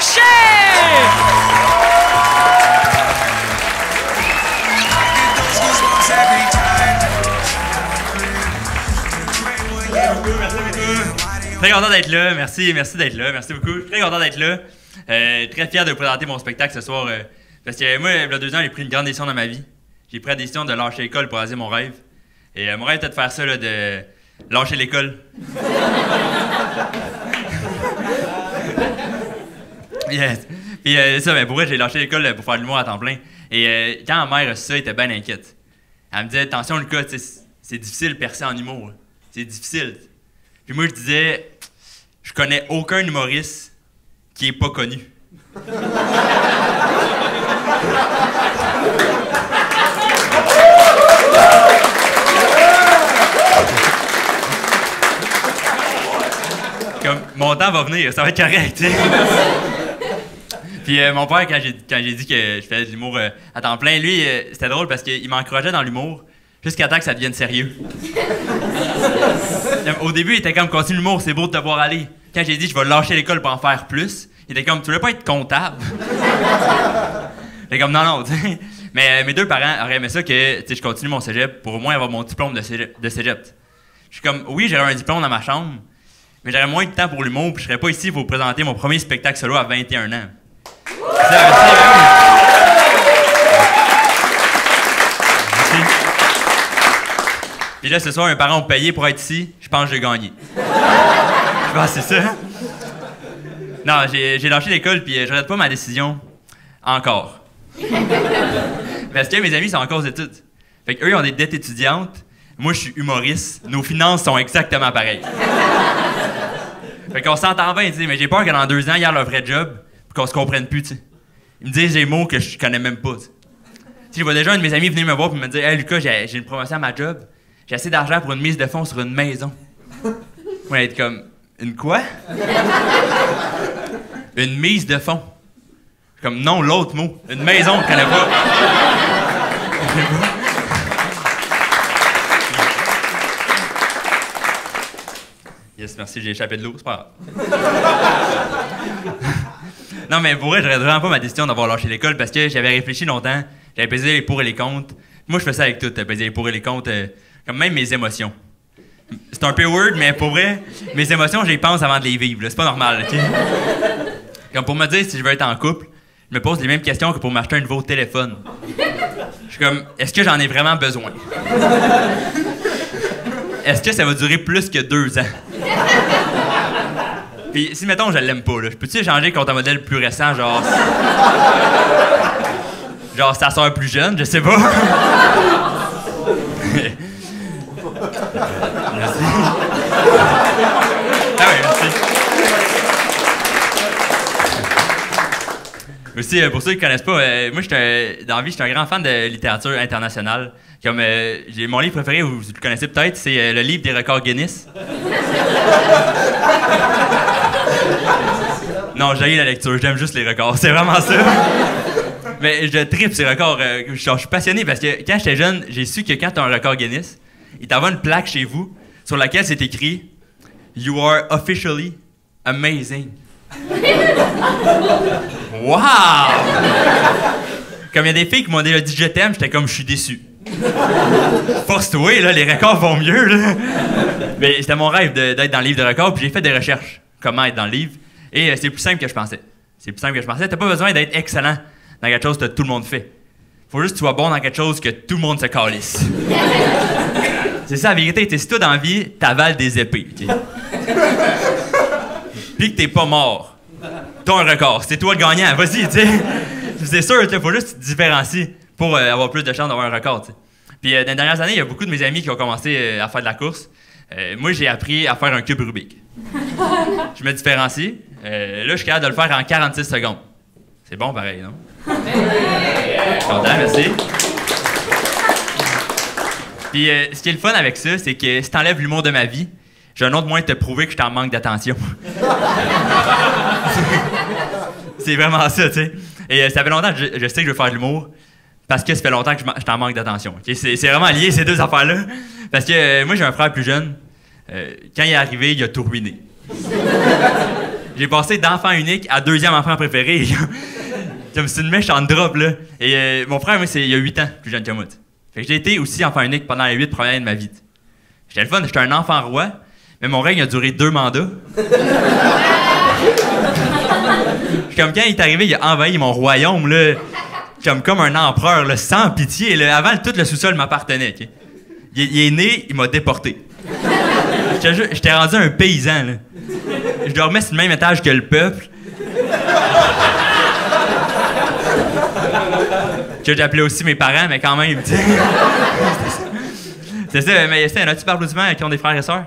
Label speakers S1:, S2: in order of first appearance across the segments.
S1: Boucher! Très content d'être là. Merci d'être là. Merci beaucoup. Je suis très content d'être là. Très fier de vous présenter mon spectacle ce soir. Parce que moi, il y a 2 ans, j'ai pris une grande décision dans ma vie. J'ai pris la décision de lâcher l'école pour réaliser mon rêve. Et mon rêve était de faire ça, là, de lâcher l'école. Yes. Puis ça, ben, pour vrai, j'ai lâché l'école pour faire de l'humour à temps plein. Et quand ma mère a su ça, elle était bien inquiète. Elle me disait, attention Lucas, c'est difficile de percer en humour. C'est difficile. Puis moi, je disais, je connais aucun humoriste qui est pas connu. Comme, mon temps va venir, ça va être correct, tu sais. Puis mon père, quand j'ai dit que je faisais de l'humour à temps plein, lui, c'était drôle parce qu'il m'encourageait dans l'humour jusqu'à temps que ça devienne sérieux. Au début, il était comme, continue l'humour, c'est beau de te voir aller. Quand j'ai dit, je vais lâcher l'école pour en faire plus, il était comme, tu voulais pas être comptable? J'étais comme, non, tu sais. Mais mes 2 parents auraient aimé ça que je continue mon cégep pour au moins avoir mon diplôme de cégep. Je suis comme, oui, j'aurais un diplôme dans ma chambre, mais j'aurais moins de temps pour l'humour, puis je serais pas ici pour vous présenter mon premier spectacle solo à 21 ans. Puis là, ce soir, mes parents ont payé pour être ici. Je pense que j'ai gagné. Je pense que c'est ça. Non, j'ai lâché l'école, puis je regrette pas ma décision. Encore. Parce que mes amis sont encore aux études. Fait qu'eux, ils ont des dettes étudiantes. Moi, je suis humoriste. Nos finances sont exactement pareilles. Fait qu'on s'entend bien, tu sais, mais j'ai peur que dans 2 ans, ils aient leur vrai job, puis qu'on se comprenne plus, tu sais. Ils me disent des mots que je connais même pas, tu sais. Je vois déjà un de mes amis venir me voir et me dire, hey Lucas, j'ai une promotion à ma job. J'ai assez d'argent pour une mise de fonds sur une maison. Moi, être comme, une quoi? Une mise de fonds. Comme, non, l'autre mot. Une maison, je connais pas. Yes, merci, j'ai échappé de l'eau, c'est pas grave. Non, mais pour vrai, je regrette vraiment pas ma décision d'avoir lâché l'école parce que j'avais réfléchi longtemps, j'avais pesé les pour et les contre. Moi, je fais ça avec tout, peser les pour et les contre, comme même mes émotions. C'est un peu weird, mais pour vrai, mes émotions, j'y pense avant de les vivre, c'est pas normal, ok? Comme pour me dire si je veux être en couple, je me pose les mêmes questions que pour m'acheter un nouveau téléphone. Je suis comme, est-ce que j'en ai vraiment besoin? Est-ce que ça va durer plus que 2 ans? Puis si, mettons, je l'aime pas, là, je peux-tu échanger contre un modèle plus récent, genre... genre sa sœur plus jeune, je sais pas. Merci. Ah oui, merci. Aussi, pour ceux qui ne connaissent pas, moi, dans la vie, je suis un grand fan de littérature internationale. Comme, mon livre préféré, vous le connaissez peut-être, c'est le livre des records Guinness. Non, j'haïs la lecture, j'aime juste les records, c'est vraiment ça. Mais je tripe ces records, je suis passionné parce que quand j'étais jeune, j'ai su que quand tu as un record Guinness, il t'envoie une plaque chez vous sur laquelle c'est écrit « You are officially amazing ». Wow! Comme il y a des filles qui m'ont déjà dit « Je t'aime », j'étais comme « Je suis déçu ». Force-toi, là, les records vont mieux, là. Mais c'était mon rêve d'être dans le livre de records, puis j'ai fait des recherches, comment être dans le livre, et c'est plus simple que je pensais. T'as pas besoin d'être excellent dans quelque chose que tout le monde fait. Faut juste que tu sois bon dans quelque chose que tout le monde se calisse. C'est ça la vérité, si toi dans la vie, t'avales des épées, okay? Puis que t'es pas mort, t'as un record, c'est toi le gagnant, vas-y, tu sais. C'est sûr, il faut juste que tu te différencies pour avoir plus de chances d'avoir un record, t'sais. Puis dans les dernières années, il y a beaucoup de mes amis qui ont commencé à faire de la course. Moi, j'ai appris à faire un cube Rubik. Je me différencie. Là, je suis capable de le faire en 46 secondes. C'est bon, pareil, non? Content, merci. Puis ce qui est le fun avec ça, c'est que si t'enlèves l'humour de ma vie, j'ai un autre moyen de te prouver que je t'en manque d'attention. C'est vraiment ça, tu sais. Et ça fait longtemps que je sais que je veux faire de l'humour parce que ça fait longtemps que je t'en manque d'attention. Okay? C'est vraiment lié, ces 2 affaires-là. Parce que moi, j'ai un frère plus jeune. Quand il est arrivé, il a tout ruiné. J'ai passé d'enfant unique à deuxième enfant préféré. Comme c'est une méchante drop, là. Et mon frère, moi, il y a 8 ans plus jeune que moi. Fait que j'ai été aussi enfant unique pendant les 8 premières années de ma vie. J'étais le fun, j'étais un enfant roi, mais mon règne a duré 2 mandats. Comme quand il est arrivé, il a envahi mon royaume, là. Comme un empereur, là, sans pitié. Là. Avant, tout le sous-sol m'appartenait. Okay? Il est né, il m'a déporté. J'étais rendu un paysan. Là. Je dormais sur le même étage que le peuple. Que j'appelais aussi mes parents, mais quand même, tu sais. C'est ça, mais c'est un petit applaudissement qui ont des frères et sœurs.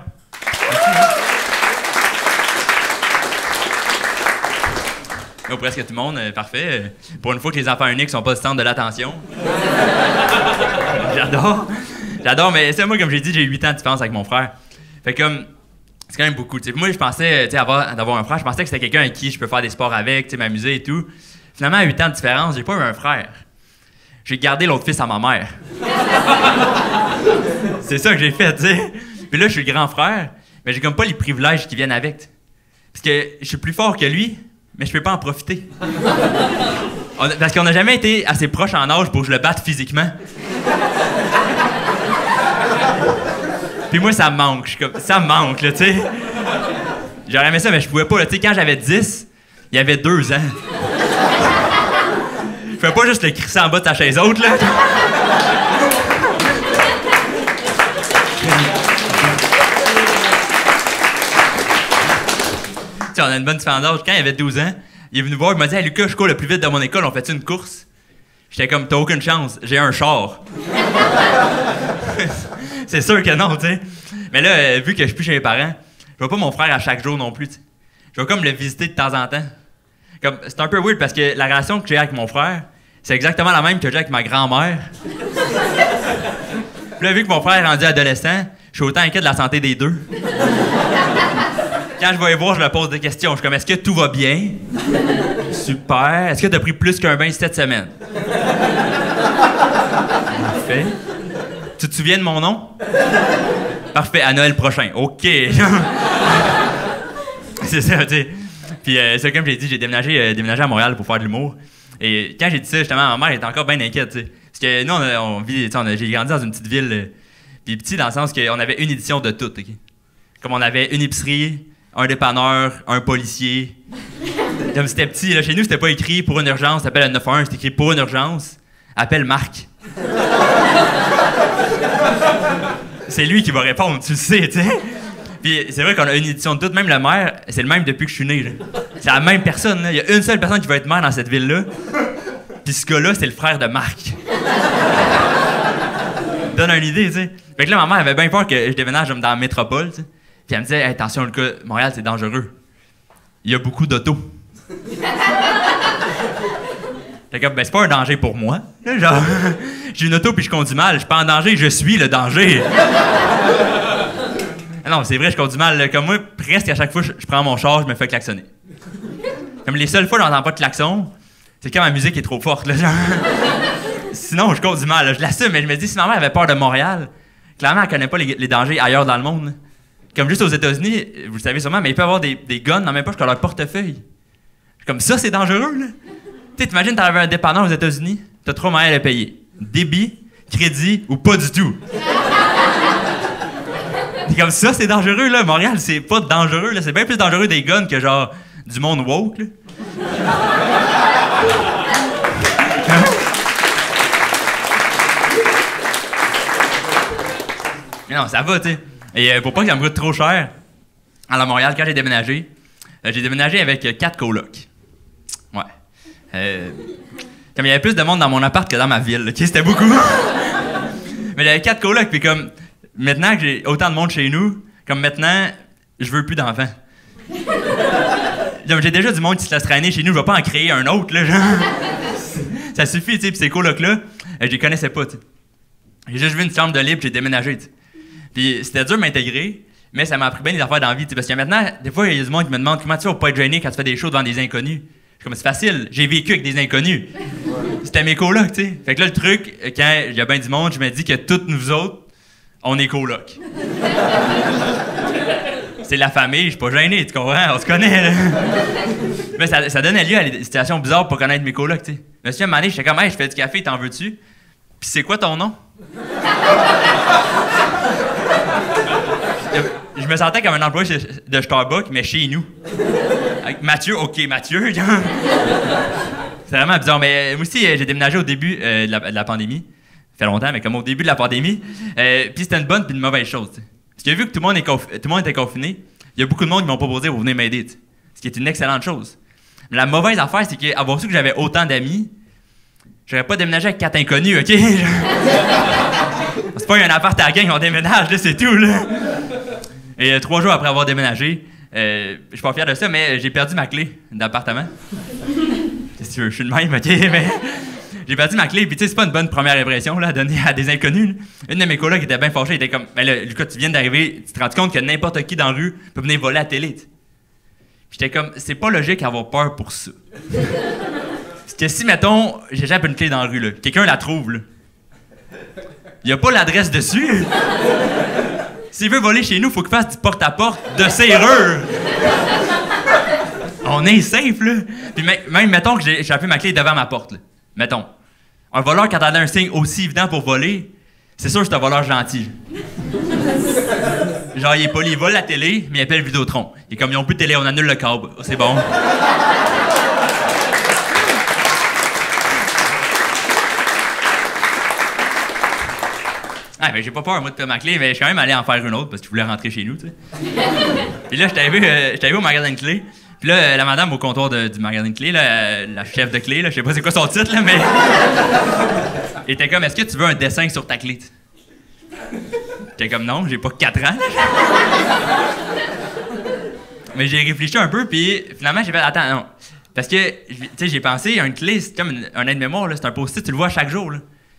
S1: Oh, presque tout le monde, parfait. Pour une fois que les enfants uniques sont pas le centre de l'attention. J'adore, mais c'est moi, comme j'ai dit, j'ai 8 ans de différence avec mon frère. Fait comme, c'est quand même beaucoup. T'sais. Moi, je pensais, d'avoir un frère, je pensais que c'était quelqu'un avec qui je peux faire des sports avec, m'amuser et tout. Finalement, à 8 ans de différence, j'ai pas eu un frère. J'ai gardé l'autre fils à ma mère. C'est ça que j'ai fait, tu sais. Puis là, je suis le grand frère, mais j'ai comme pas les privilèges qui viennent avec. T'sais. Parce que je suis plus fort que lui, mais je peux pas en profiter. Parce qu'on n'a jamais été assez proches en âge pour que je le batte physiquement. Puis moi, ça me manque. Ça me manque, là, tu sais. J'aurais aimé ça, mais je pouvais pas, là. Tu sais, quand j'avais 10, il y avait 2 ans. Je pouvais pas juste le crisser en bas de sa chaise haute, là. Tu sais, on a une bonne différence d'âge. Quand il avait 12 ans, il est venu voir, il m'a dit « Hey, Lucas, je cours le plus vite de mon école, on fait-tu une course? » J'étais comme « T'as aucune chance, j'ai un char. » C'est sûr que non, tu sais. Mais là, vu que je suis plus chez mes parents, je vois pas mon frère à chaque jour non plus, tu sais. Je vais comme le visiter de temps en temps. Comme, c'est un peu weird parce que la relation que j'ai avec mon frère, c'est exactement la même que j'ai avec ma grand-mère. Puis là, vu que mon frère est rendu adolescent, je suis autant inquiet de la santé des deux. Quand je vais les voir, je leur pose des questions. Je suis comme, est-ce que tout va bien? Super. Est-ce que tu as pris plus qu'un bain cette semaine? Parfait. Tu te souviens de mon nom? Parfait, à Noël prochain. OK. C'est ça, tu sais. Puis, c'est comme j'ai dit, j'ai déménagé à Montréal pour faire de l'humour. Et quand j'ai dit ça, justement, ma mère était encore bien inquiète, tu sais. Parce que nous, on vit, j'ai grandi dans une petite ville, puis petit dans le sens qu'on avait une édition de tout, OK? Comme on avait une épicerie, un dépanneur, un policier. Comme c'était petit, là, chez nous, c'était pas écrit pour une urgence, t'appelles le 911, c'était écrit pour une urgence, appelle Marc. C'est lui qui va répondre, tu le sais, tu sais. Puis c'est vrai qu'on a une édition de tout, même le maire, c'est le même depuis que je suis né, là. C'est la même personne, là. Il y a une seule personne qui va être maire dans cette ville-là. Puis ce gars-là, c'est le frère de Marc. Donne une idée, tu sais. Fait que là, ma mère avait bien peur que je déménage dans la métropole, tu sais. Puis elle me disait, hey, attention, Lucas, Montréal, c'est dangereux. Il y a beaucoup d'autos. Fait que, ben, c'est pas un danger pour moi. Genre, j'ai une auto puis je conduis mal. Je suis pas en danger, je suis le danger. Non, c'est vrai, je conduis mal. Là. Comme moi, presque à chaque fois, je prends mon char, je me fais klaxonner. Comme les seules fois où j'entends pas de klaxon, c'est quand ma musique est trop forte. Là, genre. Sinon, je conduis mal. Là. Je l'assume, mais je me dis, si ma mère avait peur de Montréal, clairement, elle connaît pas les dangers ailleurs dans le monde. Là. Comme juste aux États-Unis, vous le savez sûrement, mais il peut y avoir des guns dans mes poches que leur portefeuille. Comme ça, c'est dangereux, là. Tu sais, t'imagines, t'avais un dépanneur aux États-Unis, t'as 3 moyens de le payer. Débit, crédit ou pas du tout. Et comme ça, c'est dangereux, là. Montréal, c'est pas dangereux, là. C'est bien plus dangereux des guns que, genre, du monde woke, là. Mais non, ça va, tu sais. Et pour pas que ça me coûte trop cher, à Montréal, quand j'ai déménagé avec 4 colocs. Ouais. Comme il y avait plus de monde dans mon appart que dans ma ville, OK? C'était beaucoup. Mais j'avais 4 colocs, puis comme, maintenant que j'ai autant de monde chez nous, comme maintenant, je veux plus d'enfants. J'ai déjà du monde qui se laisse traîner chez nous, je vais pas en créer un autre, là, genre. Ça suffit, tu sais, puis ces colocs-là, je les connaissais pas, tu sais. J'ai juste vu une chambre de libre, j'ai déménagé, tu sais. Puis c'était dur de m'intégrer, mais ça m'a appris bien des affaires d'envie, tu sais, parce que maintenant, des fois, il y a du monde qui me demande comment tu fais pour pas être gêné quand tu fais des shows devant des inconnus. Je suis comme, c'est facile, j'ai vécu avec des inconnus. C'était mes colocs, tu sais. Fait que là, le truc, quand il y a bien du monde, je me dis que toutes nous autres, on est colocs. C'est la famille, je suis pas gêné, tu comprends? On se connaît, là. Mais ça donnait lieu à des situations bizarres pour connaître mes colocs, tu sais. Monsieur, à un moment donné, j'étais comme, hey, je fais du café, t'en veux-tu? Puis c'est quoi ton nom? Je me sentais comme un employé de Starbucks, mais chez nous. Avec Mathieu, OK, Mathieu. C'est vraiment bizarre. Mais moi aussi, j'ai déménagé au début de la pandémie. Ça fait longtemps, mais comme au début de la pandémie. Puis c'était une bonne puis une mauvaise chose, t'sais. Parce que vu que tout le monde était confiné, il y a beaucoup de monde qui m'ont proposé pour venir m'aider, t'sais. Ce qui est une excellente chose. Mais la mauvaise affaire, c'est qu'avoir su que j'avais autant d'amis, j'aurais pas déménagé avec 4 inconnus, OK? C'est pas un appart à la gang, on déménage, là, c'est tout, là. Et 3 jours après avoir déménagé, je suis pas fier de ça, mais j'ai perdu ma clé d'appartement. Qu'est-ce que tu veux, je suis de même, OK? Mais j'ai perdu ma clé, puis tu sais, c'est pas une bonne première impression, là, à donner à des inconnus, là. Une de mes colocs qui était bien fâchée, était comme, ben là, Lucas, tu viens d'arriver, tu te rends compte que n'importe qui dans la rue peut venir voler à la télé, t'sais. J'étais comme, c'est pas logique d'avoir peur pour ça. Parce que si, mettons, j'échappe une clé dans la rue, là, quelqu'un la trouve, là. Il y a pas l'adresse dessus. S'il veut voler chez nous, faut qu'il fasse du porte-à-porte de serrure. On est safe, là. Puis même, mettons que j'ai échappé ma clé devant ma porte, là. Mettons. Un voleur, quand il a un signe aussi évident pour voler, c'est sûr que c'est un voleur gentil. Genre, il est poli, il vole la télé, mais il appelle Vidéotron. Et comme ils ont plus de télé, on annule le câble. C'est bon. Ah, ben j'ai pas peur, moi, de perdre ma clé, mais je suis quand même allé en faire une autre parce que je voulais rentrer chez nous, tu sais. Puis là, j'étais arrivé au magasin de clés. Puis là, la madame au comptoir du magasin de clés, là, la chef de clés, là, je sais pas c'est quoi son titre, là, mais. Elle était comme, est-ce que tu veux un dessin sur ta clé? J'étais comme, non, j'ai pas 4 ans. Mais j'ai réfléchi un peu, puis finalement, j'ai fait, attends, non. Parce que, tu sais, j'ai pensé, une clé, c'est comme un aide-mémoire, là, c'est un post-it, tu le vois chaque jour, là.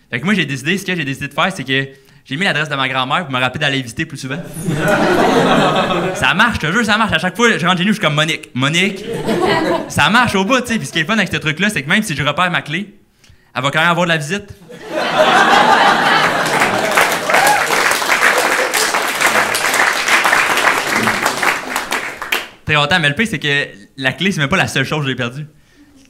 S1: Fait que moi, ce que j'ai décidé de faire, c'est que j'ai mis l'adresse de ma grand-mère pour me rappeler d'aller visiter plus souvent. Ça marche, je te jure, ça marche. À chaque fois, je rentre chez nous, je suis comme Monique. Monique, ça marche au bout, tu sais. Puis ce qui est le fun avec ce truc-là, c'est que même si je repère ma clé, elle va quand même avoir de la visite. Très longtemps, mais le pire, c'est que la clé, c'est même pas la seule chose que j'ai perdue.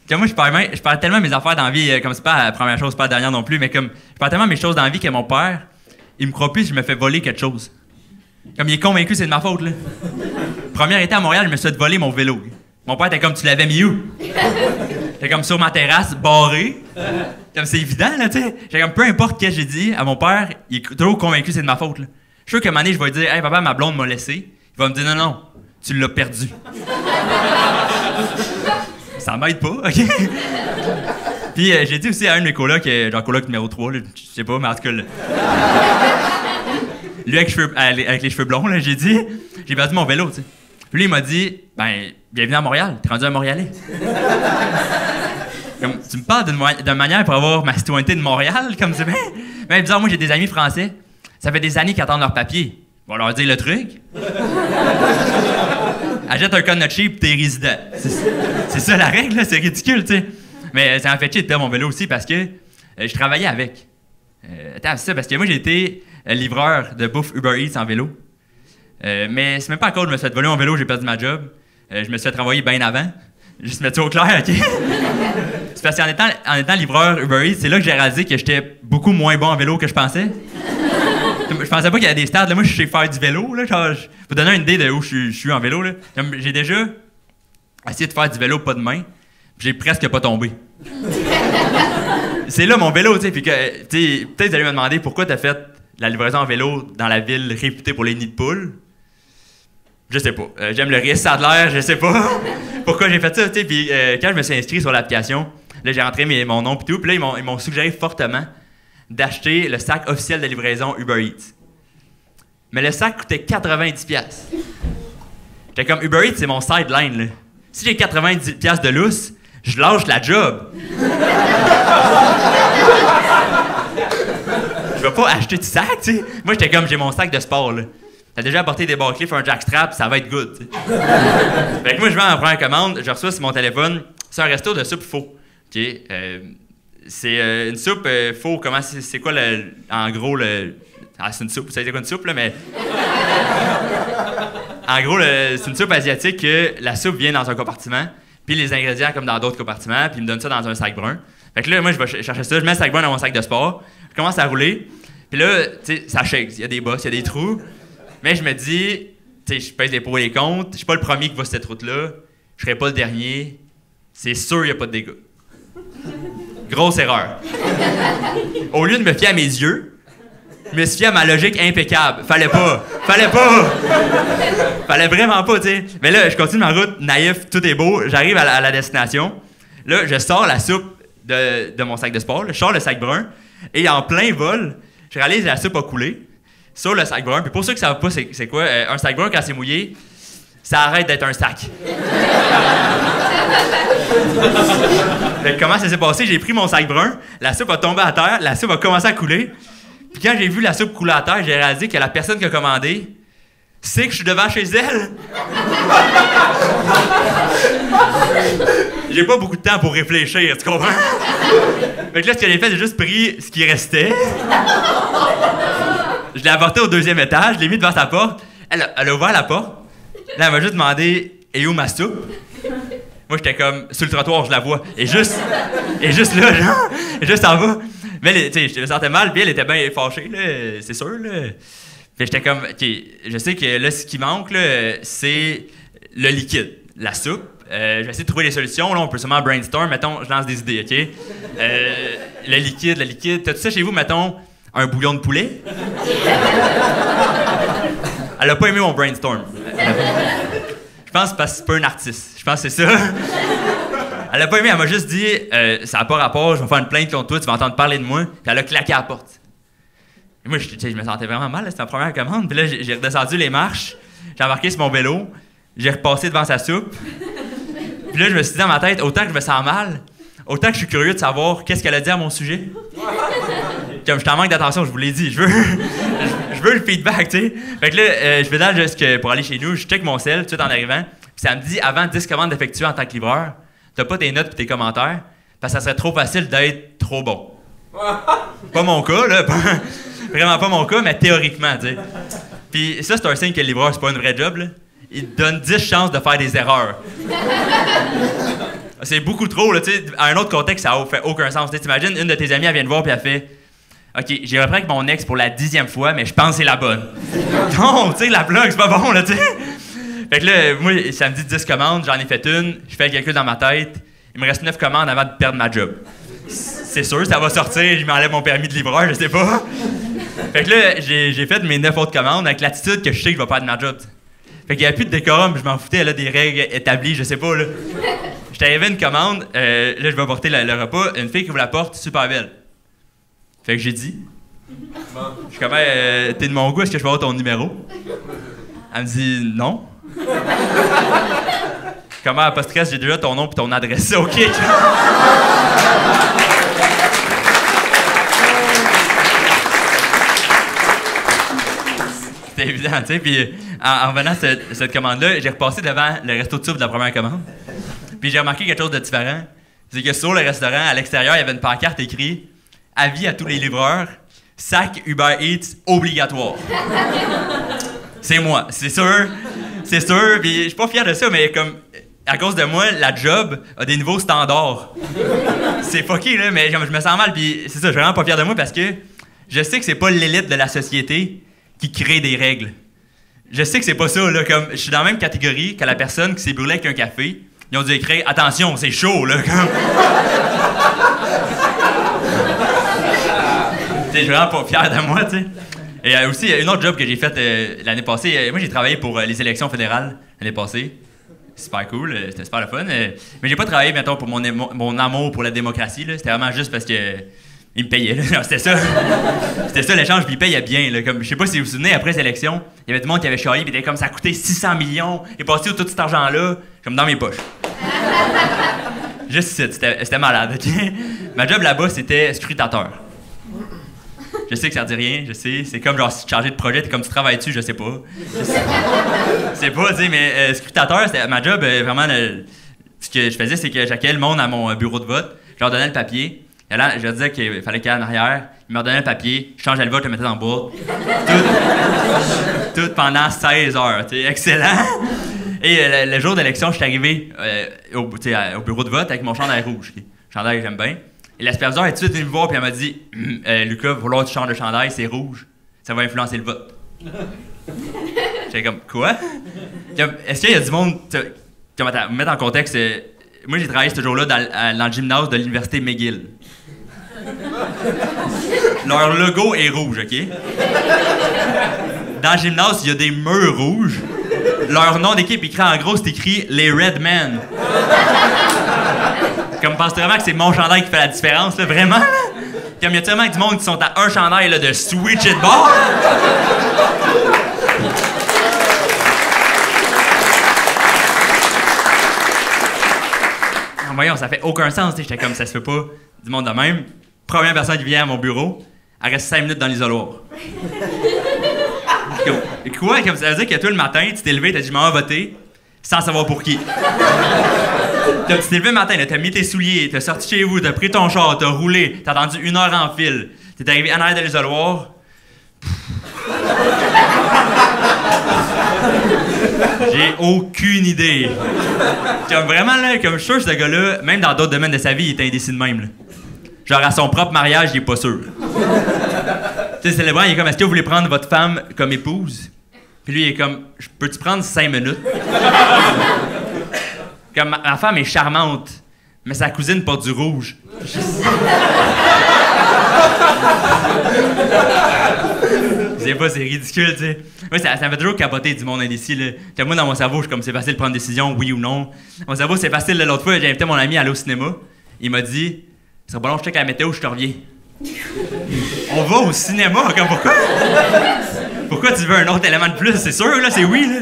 S1: Comme moi, je perds tellement mes affaires dans la vie, comme c'est pas la première chose, c'est pas la dernière non plus, mais comme je perds tellement mes choses dans la vie que mon père, il me croit plus, je me fais voler quelque chose. Comme il est convaincu que c'est de ma faute, là. Première été à Montréal, je me suis fait voler mon vélo. Mon père était comme, tu l'avais mis où? J'étais comme sur ma terrasse, barré. Comme c'est évident, là, tu sais. J'étais comme, peu importe ce que j'ai dit à mon père, il est trop convaincu que c'est de ma faute, là. Je suis sûr qu'à un moment donné, je vais lui dire, hey, papa, ma blonde m'a laissé. Il va me dire, non, non, tu l'as perdu. Ça m'aide pas, OK? Puis j'ai dit aussi à un de mes colocs, genre coloc numéro 3, là, je sais pas, mais en tout cas, là, lui avec les cheveux blonds, là, j'ai perdu mon vélo, tu sais. Puis lui, il m'a dit, ben, bienvenue à Montréal, t'es rendu un Montréalais. Comme, tu me parles d'une manière pour avoir ma citoyenneté de Montréal, comme c'est bien. Mais bizarre, moi, j'ai des amis français, ça fait des années qu'ils attendent leur papier. On va leur dire le truc. Achète un code cheap, t'es résident. C'est ça la règle, là, c'est ridicule, tu sais. Mais ça m'a fait chier de perdre mon vélo aussi parce que je travaillais avec. Attends, c'est ça, parce que moi, j'ai été livreur de bouffe Uber Eats en vélo. Mais c'est même pas encore que je me suis fait voler mon vélo, j'ai perdu ma job. Je me suis fait renvoyer bien avant. Juste mettre ça au clair, OK? C'est parce qu'en étant livreur Uber Eats, c'est là que j'ai réalisé que j'étais beaucoup moins bon en vélo que je pensais. Je pensais pas qu'il y avait des stades. Là, moi, je sais faire du vélo. Là, genre, je vous donner une idée de où je suis en vélo. Là. J'ai déjà essayé de faire du vélo pas de main, puis j'ai presque pas tombé. C'est là mon vélo, tu sais. Puis que, tu sais, peut-être vous allez me demander pourquoi t'as fait la livraison en vélo dans la ville réputée pour les nids de poules. Je sais pas. J'aime le risque, ça a de l'air, je sais pas pourquoi j'ai fait ça, tu sais. Puis quand je me suis inscrit sur l'application, là, j'ai rentré mon nom et tout. Puis là, ils m'ont suggéré fortement d'acheter le sac officiel de livraison Uber Eats. Mais le sac coûtait 90$. J'étais comme, Uber Eats, c'est mon sideline, là. Si j'ai 90$ de lousse, je lâche la job. Je vais pas acheter du sac, tu sais. Moi, j'étais comme, j'ai mon sac de sport, là. T'as déjà apporté des barclays, fait un jackstrap, ça va être good, tu sais. Fait que moi, je vais en prendre une commande, je reçois sur mon téléphone, c'est un resto de soupe faux. OK? C'est une soupe faux, comment c'est quoi en gros le. Ah, c'est une soupe, vous savez c'est quoi une soupe, là, mais. En gros, c'est une soupe asiatique que la soupe vient dans un compartiment, puis les ingrédients comme dans d'autres compartiments, puis ils me donnent ça dans un sac brun. Fait que là, moi, je vais chercher ça, je mets le sac brun dans mon sac de sport, je commence à rouler, puis là, tu sais, ça shake, il y a des bosses, il y a des trous, mais je me dis, tu sais, je pèse les pour et les contre, je suis pas le premier qui va sur cette route-là, je serai pas le dernier, c'est sûr il y a pas de dégâts. Grosse erreur. Au lieu de me fier à mes yeux, je me suis fié à ma logique impeccable. Fallait pas! Fallait vraiment pas, tu sais. Mais là, je continue ma route, naïf, tout est beau, j'arrive à la destination. Là, je sors la soupe de mon sac de sport, là, je sors le sac brun, et en plein vol, je réalise que la soupe a coulé sur le sac brun. Puis pour ceux qui savent pas c'est quoi, un sac brun, quand c'est mouillé, ça arrête d'être un sac. Fait que comment ça s'est passé? J'ai pris mon sac brun, la soupe a tombé à terre, la soupe a commencé à couler. Puis quand j'ai vu la soupe couler à terre, j'ai réalisé que la personne qui a commandé sait que je suis devant chez elle. J'ai pas beaucoup de temps pour réfléchir, tu comprends? Fait que là, ce que j'ai fait, j'ai juste pris ce qui restait. Je l'ai apporté au 2e étage, je l'ai mis devant sa porte. Elle a ouvert la porte. Là, elle m'a juste demandé « Et où ma soupe? » Moi, j'étais comme, sur le trottoir, je la vois. Et juste là, genre, et juste en bas. Mais, tu sais, je me sentais mal, puis elle était bien fâchée, là, c'est sûr, là. Puis j'étais comme, OK, je sais que là, ce qui manque, là, c'est le liquide, la soupe. Je vais essayer de trouver des solutions, là, on peut sûrement brainstorm, mettons, je lance des idées, OK? Le liquide, t'as-tu ça chez vous, mettons, un bouillon de poulet? Elle a pas aimé mon brainstorm. Je pense parce que c'est pas un artiste. Je pense que c'est ça. Elle a pas aimé, elle m'a juste dit ça n'a pas rapport, je vais faire une plainte contre toi, tu vas entendre parler de moi. Puis elle a claqué à la porte. Et moi, je me sentais vraiment mal, c'était ma première commande. Puis là, j'ai redescendu les marches, j'ai embarqué sur mon vélo, j'ai repassé devant sa soupe. Puis là, je me suis dit dans ma tête, autant que je me sens mal, autant que je suis curieux de savoir qu'est-ce qu'elle a dit à mon sujet. Comme je t'en manque d'attention, je vous l'ai dit, je veux le feedback, tu sais. Fait que là, je vais dans jusque pour aller chez nous, je check mon sel tout de suite en arrivant, puis ça me dit, avant 10 commandes d'effectuer en tant que livreur, t'as pas tes notes et tes commentaires, parce que ça serait trop facile d'être trop bon. Pas mon cas, là, vraiment pas mon cas, mais théoriquement, tu sais. Puis ça, c'est un signe que le livreur, c'est pas un vrai job, là. Il te donne 10 chances de faire des erreurs. C'est beaucoup trop, là, tu sais. À un autre contexte, ça fait aucun sens. T'imagines, une de tes amies, elle vient te voir, puis elle fait... OK, j'ai repris avec mon ex pour la 10e fois, mais je pense que c'est la bonne. Non, tu sais, la blague, c'est pas bon, là, tu sais. Fait que là, moi, ça me dit 10 commandes, j'en ai fait une, je fais le calcul dans ma tête, il me reste 9 commandes avant de perdre ma job. C'est sûr, ça va sortir, je m'enlève mon permis de livreur, je sais pas. Fait que là, j'ai fait mes 9 autres commandes avec l'attitude que je sais que je vais perdre ma job. Fait qu'il y avait plus de décorum, je m'en foutais, elle a des règles établies, je sais pas, là. J'étais arrivé une commande, là, je vais apporter le repas, une fille qui ouvre la porte, super belle. Fait que j'ai dit, je suis comme, t'es de mon goût, est-ce que je peux avoir ton numéro? Elle me dit, non. Comment, pas stress, j'ai déjà ton nom et ton adresse. OK. C'était évident, tu sais. Puis en venant cette commande-là, j'ai repassé devant le resto de soupe de la première commande. Puis j'ai remarqué quelque chose de différent. C'est que sur le restaurant, à l'extérieur, il y avait une pancarte écrite « Avis à tous les livreurs, sac Uber Eats obligatoire. » C'est moi, c'est sûr. C'est sûr, puis je suis pas fier de ça, mais comme, à cause de moi, la job a des nouveaux standards. C'est fucké, là, mais je me sens mal, puis c'est ça, je suis vraiment pas fier de moi parce que je sais que c'est pas l'élite de la société qui crée des règles. Je sais que c'est pas ça, là, comme, je suis dans la même catégorie que la personne qui s'est brûlée avec un café. Ils ont dû écrire « Attention, c'est chaud, là, comme... » Je suis vraiment pas fier de moi, tu sais. Et aussi, une autre job que j'ai faite l'année passée, moi j'ai travaillé pour les élections fédérales l'année passée. Super cool, c'était super le fun. Mais j'ai pas travaillé, mettons, pour mon amour pour la démocratie, là. C'était vraiment juste parce que ils me payaient, là. C'était ça. C'était ça l'échange, puis ils payaient bien, là. Comme, je sais pas si vous vous souvenez, après les élections, il y avait du monde qui avait chialé, puis était comme ça coûtait 600 millions, et passé tout cet argent-là, comme dans mes poches. Juste ici, c'était malade, OK? Ma job là-bas, c'était scrutateur. Je sais que ça dit rien, je sais. C'est comme genre chargé de projet, t'es comme tu travailles dessus, je sais pas. C'est pas, tu sais, mais scrutateur, c'était ma job, vraiment, ce que je faisais, c'est que j'accueillais le monde à mon bureau de vote, je leur donnais le papier, et là, je leur disais qu'il fallait qu'il y ait en arrière, Il m'a donné un papier, je changeais le vote, je le mettais dans le boîte. Tout pendant 16 heures. T'sais, excellent. Et le jour d'élection, je suis arrivé au bureau de vote avec mon chandail rouge. Okay? Chandail que j'aime bien. Et la superviseure est tout de suite venue me voir et elle m'a dit Lucas, il va falloir que tu changes de chandail, c'est rouge. Ça va influencer le vote. J'étais comme, quoi? Est-ce qu'il y a du monde. Pour mettre en contexte, moi j'ai travaillé ce jour-là dans le gymnase de l'université McGill. Leur logo est rouge, OK? Dans le gymnase, il y a des murs rouges. Leur nom d'équipe écrit en gros, c'est écrit les Red Men. Comme penses-tu vraiment que c'est mon chandail qui fait la différence, là, vraiment? Comme y a tellement du monde qui sont à un chandail là, de switch it ball. Voyons, ça fait aucun sens. J'étais comme, ça se fait pas du monde de même. Première personne qui vient à mon bureau, elle reste 5 minutes dans l'isoloir. Quoi? Comme ça veut dire que toi, le matin, tu t'es levé, t'as dit, je m'en vais voter, sans savoir pour qui. Tu t'es levé le matin, t'as mis tes souliers, t'as sorti chez vous, t'as pris ton char, t'as roulé, t'as attendu 1 heure en file, t'es arrivé en arrière de l'isoloir. J'ai aucune idée. Comme vraiment, là, comme je suis sûr, ce gars-là, même dans d'autres domaines de sa vie, il est indécis de même. Là. Genre, à son propre mariage, il est pas sûr. Tu sais, célébrant, il est comme, est-ce que vous voulez prendre votre femme comme épouse? Puis lui, il est comme, peux-tu prendre 5 minutes? Comme, ma femme est charmante, mais sa cousine porte du rouge. Je sais pas, c'est ridicule, tu sais. Moi, ça me fait toujours capoter du monde indécis, là. Comme moi, dans mon cerveau, je suis comme, c'est facile de prendre une décision, oui ou non. Mon cerveau, c'est facile. L'autre fois, j'ai invité mon ami à aller au cinéma. Il m'a dit, ce serait pas long, je check la météo, je te reviens. On va au cinéma, comme pourquoi? Pourquoi tu veux un autre élément de plus? C'est sûr, là, c'est oui, là.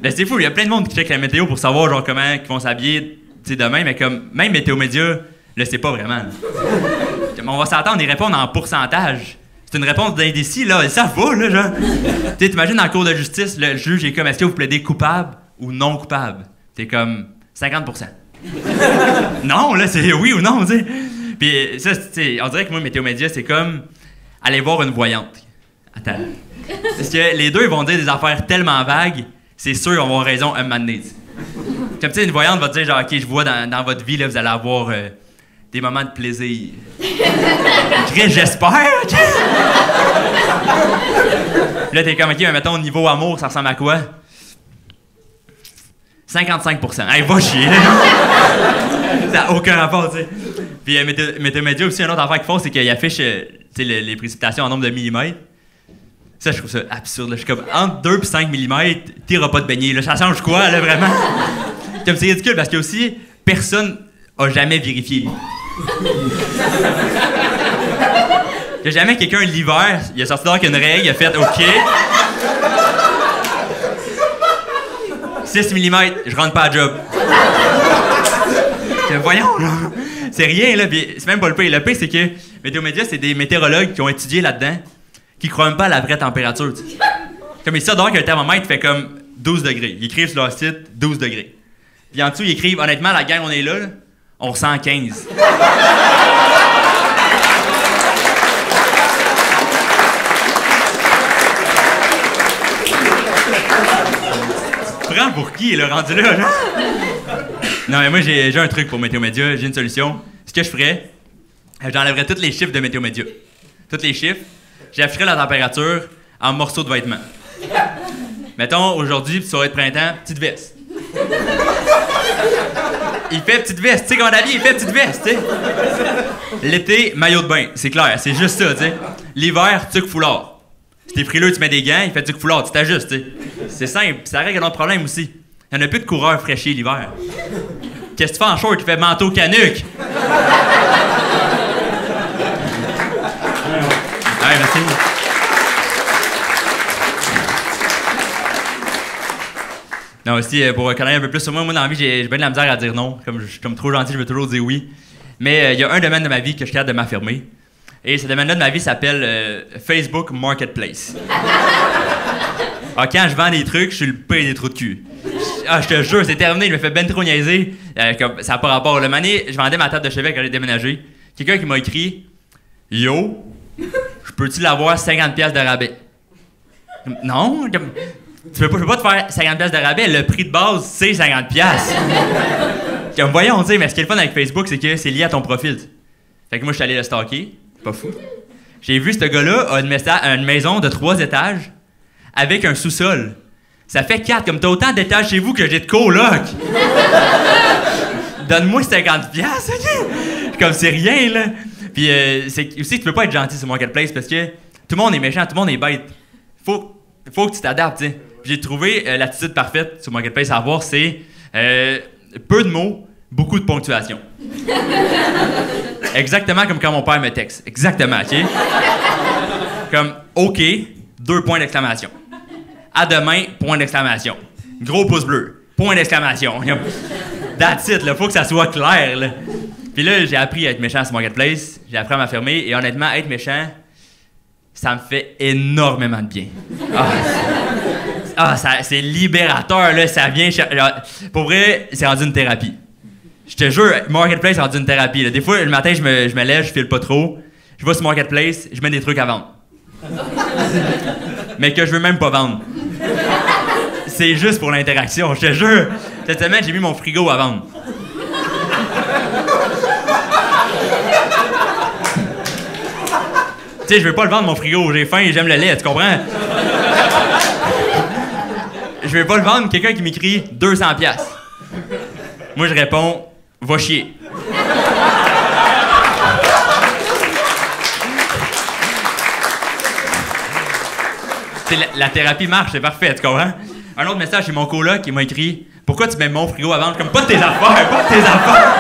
S1: Ben, c'est fou, il y a plein de monde qui check la météo pour savoir, genre, comment ils vont s'habiller, tu sais, demain, mais comme, même Météo Média, le sait pas vraiment, là. On va s'attendre, ils répondent en pourcentage. C'est une réponse d'indécis, là. Ça va, là, genre. Tu sais, t'imagines dans le cours de justice, le juge est comme, est-ce que vous plaidez coupable ou non coupable? T'es comme 50%. Non, là, c'est oui ou non, tu sais. Puis ça, tu sais, on dirait que moi, Météo Média, c'est comme aller voir une voyante. Attends. Parce que les deux, ils vont dire des affaires tellement vagues, c'est sûr, ils vont avoir raison un moment donné. Comme, tu sais, une voyante va te dire, genre, OK, je vois dans votre vie, là, vous allez avoir des moments de plaisir. J'espère. Là, t'es comme, OK, mais mettons, niveau amour, ça ressemble à quoi? 55%. Hey, va chier, là. Ça n'a aucun rapport, tu sais. Puis, Météo Média aussi, une autre affaire qu'ils font, c'est qu'ils affichent les précipitations en nombre de millimètres. Ça, je trouve ça absurde, là. Je suis comme, entre 2 et 5 millimètres, t'iras pas de baigner, là. Ça change quoi, là, vraiment? Comme, c'est ridicule, parce que aussi, personne a jamais vérifié. Il y a jamais quelqu'un l'hiver, il a sorti dehors qu'une règle, il a fait OK. 6 mm, je rentre pas à job. Voyons, là. C'est rien, là. C'est même pas le pire. Le pire, c'est que Météo Média, c'est des météorologues qui ont étudié là-dedans, qui croient même pas à la vraie température. T'sais. Comme ils sortent dehors qu'un thermomètre fait comme 12 degrés. Ils écrivent sur leur site 12 degrés. Puis en dessous, ils écrivent honnêtement, la gang, on est là. On ressent 15. Prends pour qui, le rendu là, là? Non, mais moi, j'ai un truc pour Météo Média. J'ai une solution. Ce que je ferais, j'enlèverais tous les chiffres de Météo Média. Tous les chiffres. J'afficherais la température en morceaux de vêtements. Mettons, aujourd'hui, soirée de printemps, petite veste. Il fait petite veste, tu sais comment il fait petite veste, tu sais. L'été, maillot de bain, c'est clair, c'est juste ça, tu sais. L'hiver, tuque foulard. Si t'es frileux, tu mets des gants, il fait tuque foulard, tu t'ajustes, tu sais. C'est simple, ça règle un autre problème aussi. Il n'y en a plus de coureurs fraîchis l'hiver. Qu'est-ce que tu fais en short qui fait manteau canuc? Ouais, merci. Non, aussi, pour connaître un peu plus sur moi, dans la vie, j'ai bien de la misère à dire non. Comme je suis comme trop gentil, je veux toujours dire oui. Mais il y a un domaine de ma vie que je suis capable de m'affirmer. Et ce domaine-là de ma vie s'appelle Facebook Marketplace. Ah, quand je vends des trucs, je suis le pire des trous de cul. Je te jure, c'est terminé, je me fais ben trop niaiser. Comme, ça n'a pas rapport. Le mané, je vendais ma table de chevet quand j'ai déménagé. Quelqu'un qui m'a écrit « Yo, Je peux-tu l'avoir 50$ de rabais? Non, je peux pas te faire 50$ de rabais, le prix de base, c'est 50$. Comme, voyons, tu sais, mais ce qui est le fun avec Facebook, c'est que c'est lié à ton profil. Fait que moi, je suis allé le stalker, pas fou. J'ai vu ce gars-là a une maison de 3 étages avec un sous-sol. Ça fait 4, comme t'as autant d'étages chez vous que j'ai de coloc. Donne-moi 50$, ok? Comme c'est rien, là. Puis c'est aussi que tu peux pas être gentil sur Marketplace parce que tout le monde est méchant, tout le monde est bête. Faut que tu t'adaptes, tu sais. J'ai trouvé l'attitude parfaite sur Marketplace à avoir, c'est peu de mots, beaucoup de ponctuation. Exactement comme quand mon père me texte. Exactement, ok? Comme OK, 2 points d'exclamation. À demain, point d'exclamation. Gros pouce bleu, point d'exclamation. That's it, là, faut que ça soit clair, là. Puis là, j'ai appris à être méchant sur Marketplace, j'ai appris à m'affirmer, et honnêtement, être méchant, ça me fait énormément de bien. C'est libérateur, là, ça vient... Pour vrai, c'est rendu une thérapie. Je te jure, Marketplace, c'est rendu une thérapie, là. Des fois, le matin, je me lève, je file pas trop, je vais sur Marketplace, je mets des trucs à vendre. Mais que je veux même pas vendre. C'est juste pour l'interaction, je te jure. Cette semaine, j'ai mis mon frigo à vendre. Tu sais, je veux pas le vendre, mon frigo. J'ai faim et j'aime le lait, tu comprends? Je veux pas le vendre, quelqu'un qui m'écrit 200$. Moi, je réponds, va chier. La thérapie marche, c'est parfait, tu comprends? Un autre message, c'est mon coloc qui m'a écrit « Pourquoi tu mets mon frigo à vendre? » Comme, pas de tes affaires, pas de tes affaires!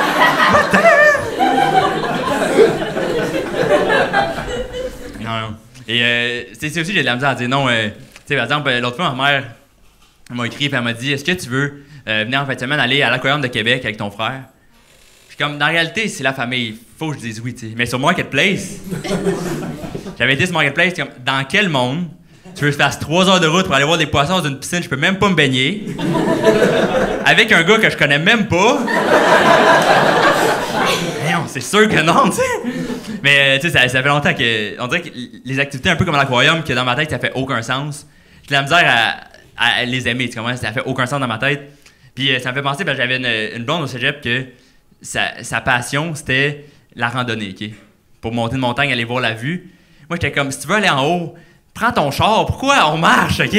S1: Non. Et c'est aussi, j'ai de la misère à dire non. Tu sais, par exemple, l'autre fois, ma mère m'a écrit et elle m'a dit « Est-ce que tu veux venir en fin de semaine aller à l'Aquarium de Québec avec ton frère? » Puis comme, dans la réalité, c'est la famille. Faut que je dise oui, tu sais. Mais sur Marketplace, j'avais été sur Marketplace, comme, dans quel monde tu veux que je fasse 3 heures de route pour aller voir des poissons dans une piscine, je peux même pas me baigner. Avec un gars que je connais même pas. Non, c'est sûr que non, tu sais. Mais tu sais, ça fait longtemps que... On dirait que les activités un peu comme l'aquarium, que dans ma tête, ça fait aucun sens. J'ai de la misère à les aimer, tu comprends? Ça fait aucun sens dans ma tête. Puis ça me fait penser, parce que j'avais une blonde au cégep que sa passion, c'était la randonnée, OK? Pour monter une montagne, aller voir la vue. Moi, j'étais comme, si tu veux aller en haut... Prends ton char, pourquoi on marche, OK?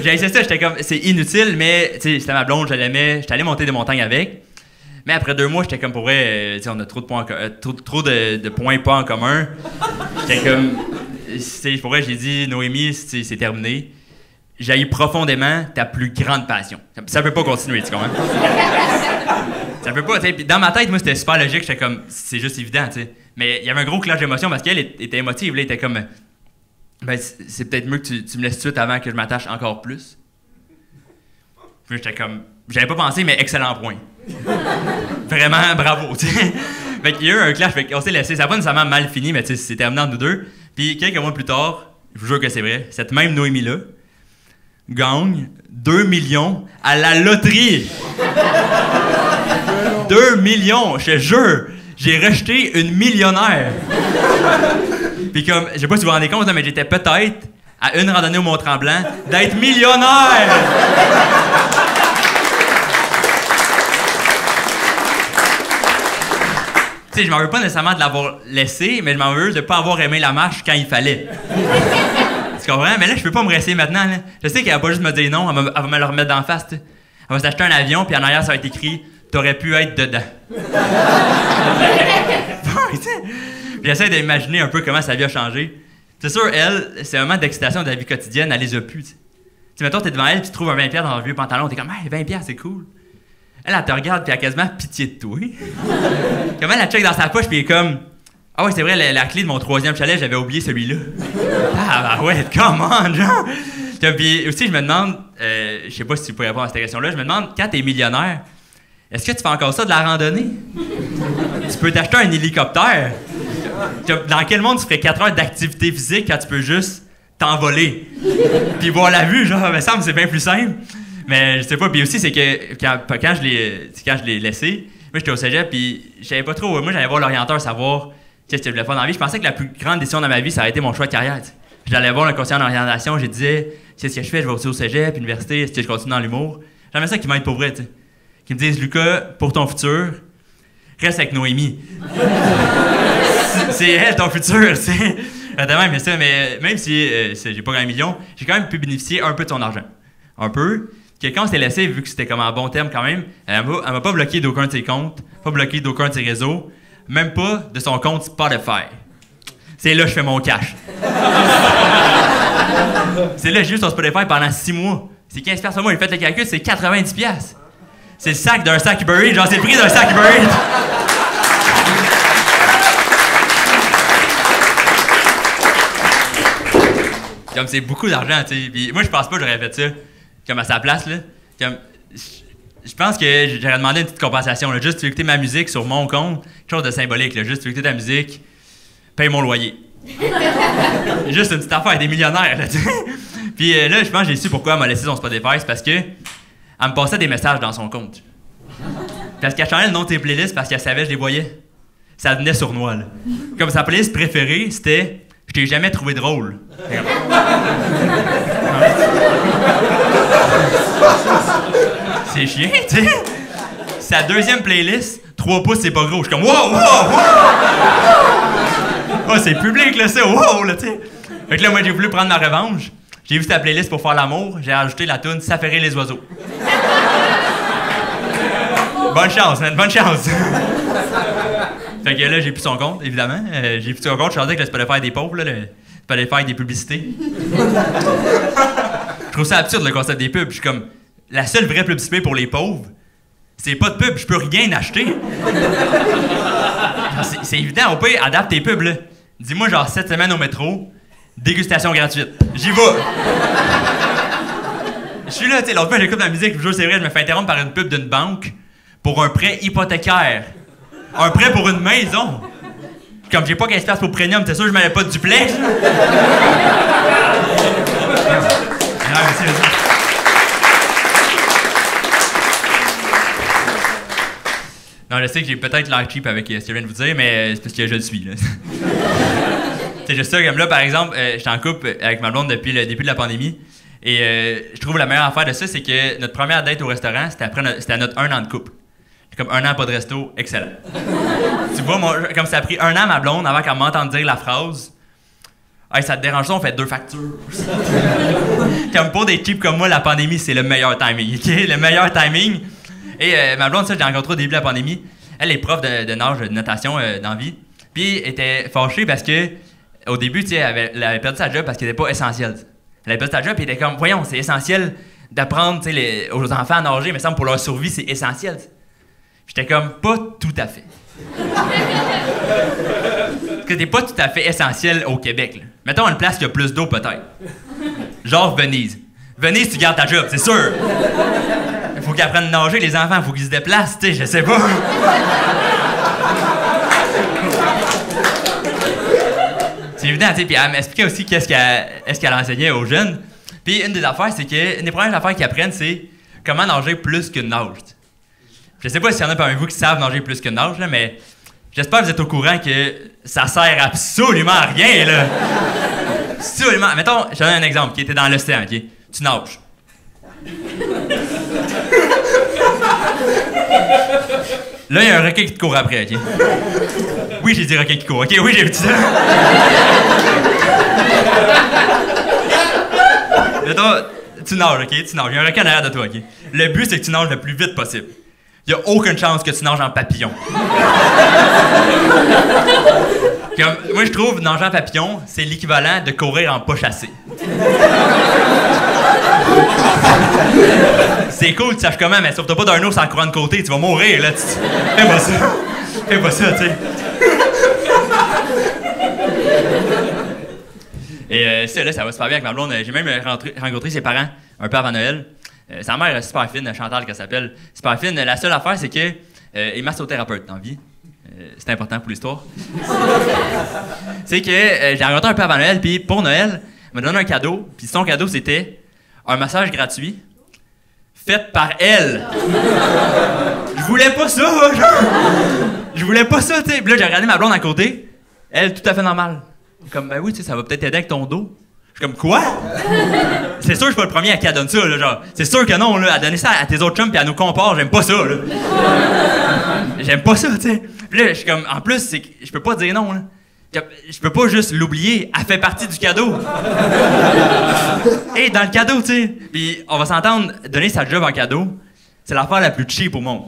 S1: J'ai essayé ça, j'étais comme, c'est inutile, mais, tu sais, c'était ma blonde, je l'aimais, j'étais allé monter des montagnes avec. Mais après 2 mois, j'étais comme, pour vrai, tu sais, on a trop de points, trop de points pas en commun. J'étais comme, pour vrai, j'ai dit, Noémie, c'est terminé. J'haïs profondément ta plus grande passion. Ça peut pas continuer, tu comprends? Ça peut pas, tu sais, puis dans ma tête, moi, c'était super logique, j'étais comme, c'est juste évident, tu sais. Mais il y avait un gros clash d'émotions parce qu'elle était émotive, là, elle était comme... Ben, c'est peut-être mieux que tu me laisses tout de suite avant que je m'attache encore plus. Puis j'étais comme... J'avais pas pensé, mais excellent point. Vraiment, bravo, tu sais. Fait qu'il y a eu un clash, fait qu'on s'est laissé. Ça n'a pas nécessairement mal fini, mais tu sais, c'est terminé entre nous deux. Puis quelques mois plus tard, je vous jure que c'est vrai, cette même Noémie-là gagne 2 millions à la loterie. 2 millions, je te jure. J'ai rejeté une millionnaire. Puis comme, je sais pas si vous vous rendez compte, mais j'étais peut-être à une randonnée au Mont-Tremblant d'être millionnaire! Tu sais, je m'en veux pas nécessairement de l'avoir laissé, mais je m'en veux de pas avoir aimé la marche quand il fallait. Tu comprends? Mais là, je peux pas me rester maintenant, là. Je sais qu'elle va pas juste me dire non, elle va me le remettre d'en face, tu sais. Elle va s'acheter un avion, puis en arrière, ça va être écrit « T'aurais pu être dedans. » Puis j'essaie d'imaginer un peu comment sa vie a changé. C'est sûr, elle, c'est un moment d'excitation de la vie quotidienne, elle les a plus, tu sais. Tu sais, mettons, t'es devant elle, puis tu trouves un 20$ dans un vieux pantalon, t'es comme « Hey, 20$, c'est cool. » Elle te regarde, puis elle a quasiment pitié de toi. Comment elle check dans sa poche, puis elle est comme « Ah ouais, c'est vrai, la clé de mon 3e chalet, j'avais oublié celui-là. » Ah bah ouais, come on, genre! Puis aussi, je me demande, je sais pas si tu pourrais répondre à cette question-là, je me demande, quand t'es millionnaire, est-ce que tu fais encore ça de la randonnée? Tu peux t'acheter un hélicoptère? Dans quel monde tu ferais 4 heures d'activité physique quand tu peux juste t'envoler? Puis voir la vue, genre, me semble que c'est bien plus simple. Mais je sais pas, puis aussi, c'est que quand je l'ai laissé, moi j'étais au cégep, puis je savais pas trop, moi j'allais voir l'orienteur savoir qu'est-ce que je voulais faire dans la vie. Je pensais que la plus grande décision de ma vie, ça aurait été mon choix de carrière. T'sais. J'allais voir le conseiller en orientation, je disais, qu'est-ce que je fais, je vais aussi au cégep, université, est-ce que je continue dans l'humour? J'aimerais ça qu'ils m'aident pour vrai, tu sais. Qu'ils me disent, Lucas, pour ton futur, reste avec Noémie. C'est elle ton futur, tu sais. Mais même si j'ai pas gagné un million, j'ai quand même pu bénéficier un peu de son argent. Un peu. Quelqu'un on s'est laissé, vu que c'était comme en bon terme quand même, elle m'a pas bloqué d'aucun de ses comptes, pas bloqué d'aucun de ses réseaux, même pas de son compte Spotify. C'est là que je fais mon cash. C'est là que j'ai eu sur Spotify pendant 6 mois. C'est 15$ par mois, j'ai fait le calcul, c'est 90$. C'est le sac d'un sac Uber Eats, genre c'est le prix d'un sac Uber Eats. Comme c'est beaucoup d'argent, tu sais. Puis moi, je pense pas que j'aurais fait ça, comme à sa place, là. Comme, je pense que j'aurais demandé une petite compensation, là. Juste, tu veux écouter ma musique sur mon compte, quelque chose de symbolique, là. Juste, tu veux écouter ta musique, paye mon loyer. Juste une petite affaire, des millionnaires, là, tu sais. Puis là, je pense que j'ai su pourquoi elle m'a laissé son Spotify, c'est parce que elle me passait des messages dans son compte. Parce qu'elle changeait le nom de ses playlists parce qu'elle savait que je les voyais. Ça venait sournois, là. Comme sa playlist préférée, c'était « Je t'ai jamais trouvé drôle ». C'est chiant, tu sais. Sa deuxième playlist, 3 pouces, c'est pas gros. Je suis comme « Wow, wow, wow! » Oh, c'est public, là, c'est « Wow », là, tu sais. Fait que là, moi, j'ai voulu prendre ma revanche. J'ai vu sa playlist pour faire l'amour. J'ai rajouté la toune « Ça ferait les oiseaux ». Bonne chance, man, bonne chance. Fait que là, j'ai plus son compte, évidemment. J'ai plus son compte. Je pensais que le Spotify des pauvres, là, le Spotify des publicités. Je trouve ça absurde, le concept des pubs. Je suis comme, la seule vraie publicité pour les pauvres, c'est pas de pub, je peux rien acheter. C'est évident, au pire, adapte tes pubs, là. Dis-moi, genre, 7 semaines au métro, dégustation gratuite. J'y vais! Je suis là, tu sais, l'autre fois, j'écoute ma musique, je vous jure, c'est vrai, je me fais interrompre par une pub d'une banque pour un prêt hypothécaire. Un prêt pour une maison. Comme j'ai pas 15$ pour premium, t'es sûr que je m'avais pas de duplex? Non, merci. Non, je sais que j'ai peut-être l'air cheap avec ce que je viens de vous dire, mais c'est parce que je le suis, là. C'est juste ça, comme là, par exemple, j'étais en couple avec ma blonde depuis le début de la pandémie. Et je trouve la meilleure affaire de ça, c'est que notre première date au restaurant, c'était à notre 1 an de couple. Comme 1 an pas de resto, excellent. Tu vois, comme ça a pris 1 an ma blonde avant qu'elle m'entende dire la phrase « Hey, ça te dérange ça, on fait 2 factures. » Comme pour des types comme moi, la pandémie, c'est le meilleur timing, OK? Le meilleur timing. Et ma blonde, ça, je l'ai rencontrée au début de la pandémie. Elle est prof de nage, de natation dans la vie. Puis, elle était fâchée parce que au début, tu sais, elle avait perdu sa job parce qu'elle n'était pas essentielle. Elle avait perdu sa job et elle était comme « Voyons, c'est essentiel d'apprendre aux enfants à nager, mais ça, pour leur survie, c'est essentiel. » J'étais comme, pas tout à fait. Parce que t'es pas tout à fait essentiel au Québec, là. Mettons une place qui a plus d'eau, peut-être. Genre Venise. Venise, tu gardes ta job, c'est sûr. Il faut qu'ils apprennent à nager, les enfants, il faut qu'ils se déplacent, tu sais, je sais pas. C'est évident, tu sais, puis elle m'expliquait aussi qu'est-ce qu'elle enseignait aux jeunes. Puis une des affaires, c'est que, une des premières affaires qu'ils apprennent, c'est comment nager plus qu'une nage. Je sais pas s'il y en a parmi vous qui savent nager plus qu'une nage, là, mais j'espère que vous êtes au courant que ça sert absolument à rien, là. Absolument. Mettons, je te donne un exemple qui était dans l'océan, OK? Tu nages. Là, il y a un requin qui te court après, OK? Oui, j'ai dit requin qui court, OK? Oui, j'ai vu ça. Mettons, tu nages, OK? Tu nages. Il y a un requin derrière de toi, OK? Le but, c'est que tu nages le plus vite possible. Il n'y a aucune chance que tu nages en papillon. Comme, moi, je trouve nager en papillon, c'est l'équivalent de courir en pas chassé. C'est cool, tu saches comment, mais sauve-toi pas d'un ours en courant de côté, tu vas mourir, là. Fais pas ça. Fais pas ça, tu sais. Et ça, là, ça va super bien avec ma blonde. J'ai même rencontré ses parents un peu avant Noël. Sa mère est super fine, Chantal, qu'elle s'appelle. Super fine. La seule affaire, c'est qu'elle est massothérapeute dans la vie. C'est important pour l'histoire. C'est que j'ai rencontré un peu avant Noël, puis pour Noël, elle m'a donné un cadeau, puis son cadeau, c'était un massage gratuit fait par elle. Je voulais pas ça, genre. Je voulais pas ça, tu sais. Puis là, j'ai regardé ma blonde à côté, Elle, tout à fait normale. Comme, ben oui, tu sais, ça va peut-être t'aider avec ton dos. Je suis comme, quoi? C'est sûr que je suis pas le premier à qui elle donne ça, là, genre. C'est sûr que non, là, à donner ça à tes autres chums puis à nous compare, j'aime pas ça, là. J'aime pas ça, tu sais. Puis là, je suis comme, en plus, c'est que je peux pas dire non, là. Je peux pas juste l'oublier, elle fait partie du cadeau. Et dans le cadeau, tu sais. Puis on va s'entendre, donner sa job en cadeau, c'est l'affaire la plus cheap au monde.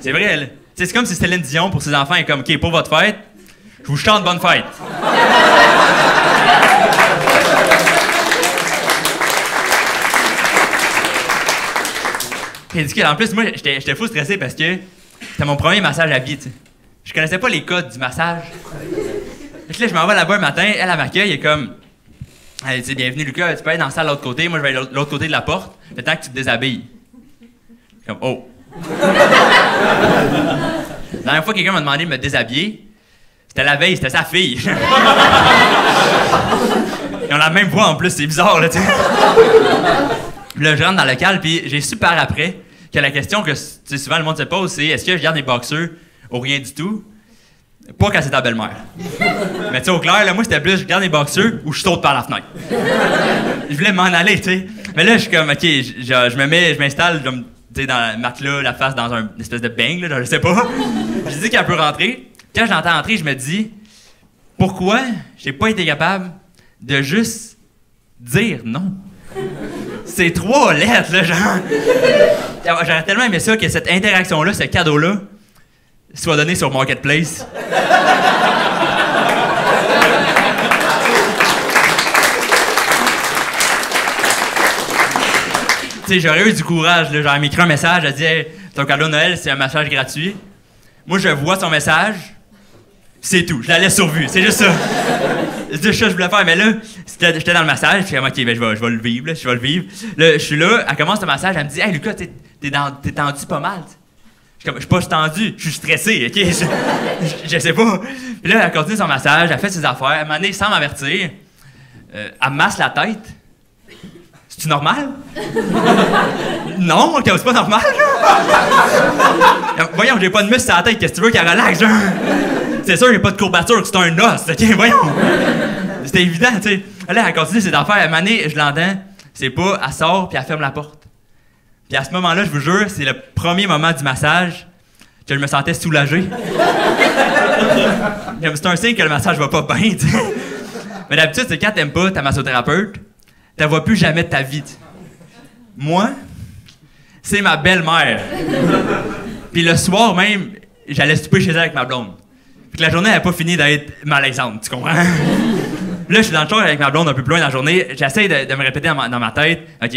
S1: C'est vrai, là. C'est comme si Céline Dion, pour ses enfants, est comme, OK, pour votre fête, je vous chante bonne fête. Ridicule. En plus, moi, j'étais fou stressé parce que c'était mon premier massage à vie, tu sais. Je connaissais pas les codes du massage. Fait que là, je m'en vais là-bas un matin, elle m'accueille, elle est comme... Elle dit, bienvenue Lucas, tu peux aller dans la salle de l'autre côté, moi je vais aller de l'autre côté de la porte, le temps que tu te déshabilles. Comme, oh. La dernière fois que quelqu'un m'a demandé de me déshabiller, c'était la veille, c'était sa fille. Ils ont la même voix en plus, c'est bizarre, là, tu sais. Là, je rentre dans le local, puis j'ai su par après que la question que souvent le monde se pose, c'est est-ce que je garde mes boxeurs ou rien du tout? Pas quand c'est ta belle-mère. Mais tu sais, au clair, là, moi, c'était plus je garde mes boxeurs ou je saute par la fenêtre. Je voulais m'en aller, tu sais. Mais là, je suis comme, OK, je m'installe, tu sais, dans le matelas, la face dans une espèce de bang, là, je sais pas. Je dis qu'elle peut rentrer. Quand je l'entends entrer, je me dis, pourquoi j'ai pas été capable de juste dire non? C'est 3 lettres, là, genre. J'aurais tellement aimé ça que cette interaction-là, ce cadeau-là, soit donné sur Marketplace. Tu sais, j'aurais eu du courage, là. J'aurais écrit un message, elle dit hey, ton cadeau de Noël, c'est un massage gratuit. Moi, je vois son message, c'est tout. Je la laisse sur vue, c'est juste ça. C'est ça que je voulais faire, mais là, j'étais dans le massage, je suis comme, OK, ben, je vais le vivre, là, je vais le vivre. Là, je suis là, elle commence le massage, elle me dit, hey, Lucas, t'es tendu pas mal, je suis pas tendu, je suis stressé, OK? Je sais pas. Puis là, elle continue son massage, elle fait ses affaires, à un moment donné, sans m'avertir, elle me masse la tête. C'est-tu normal? Non, c'est pas normal, voyons, j'ai pas de muscle sur la tête, qu'est-ce que tu veux qu'elle relaxe, genre? C'est sûr, j'ai pas de courbature, c'est un os, OK? Voyons! C'était évident, tu sais. Là, elle continue ses affaires. À un moment donné, je l'entends, c'est pas, elle sort, puis elle ferme la porte. Puis à ce moment-là, je vous jure, c'est le premier moment du massage que je me sentais soulagé. C'est un signe que le massage va pas bien, tu sais. Mais d'habitude, c'est quand t'aimes pas ta massothérapeute, t'en vois plus jamais de ta vie, t'sais. Moi, c'est ma belle-mère. Puis le soir même, j'allais souper chez elle avec ma blonde. Puis que la journée n'avait pas fini d'être malaisante, tu comprends? Là, je suis dans le char avec ma blonde un peu plus loin dans la journée. J'essaie de me répéter dans ma tête, OK,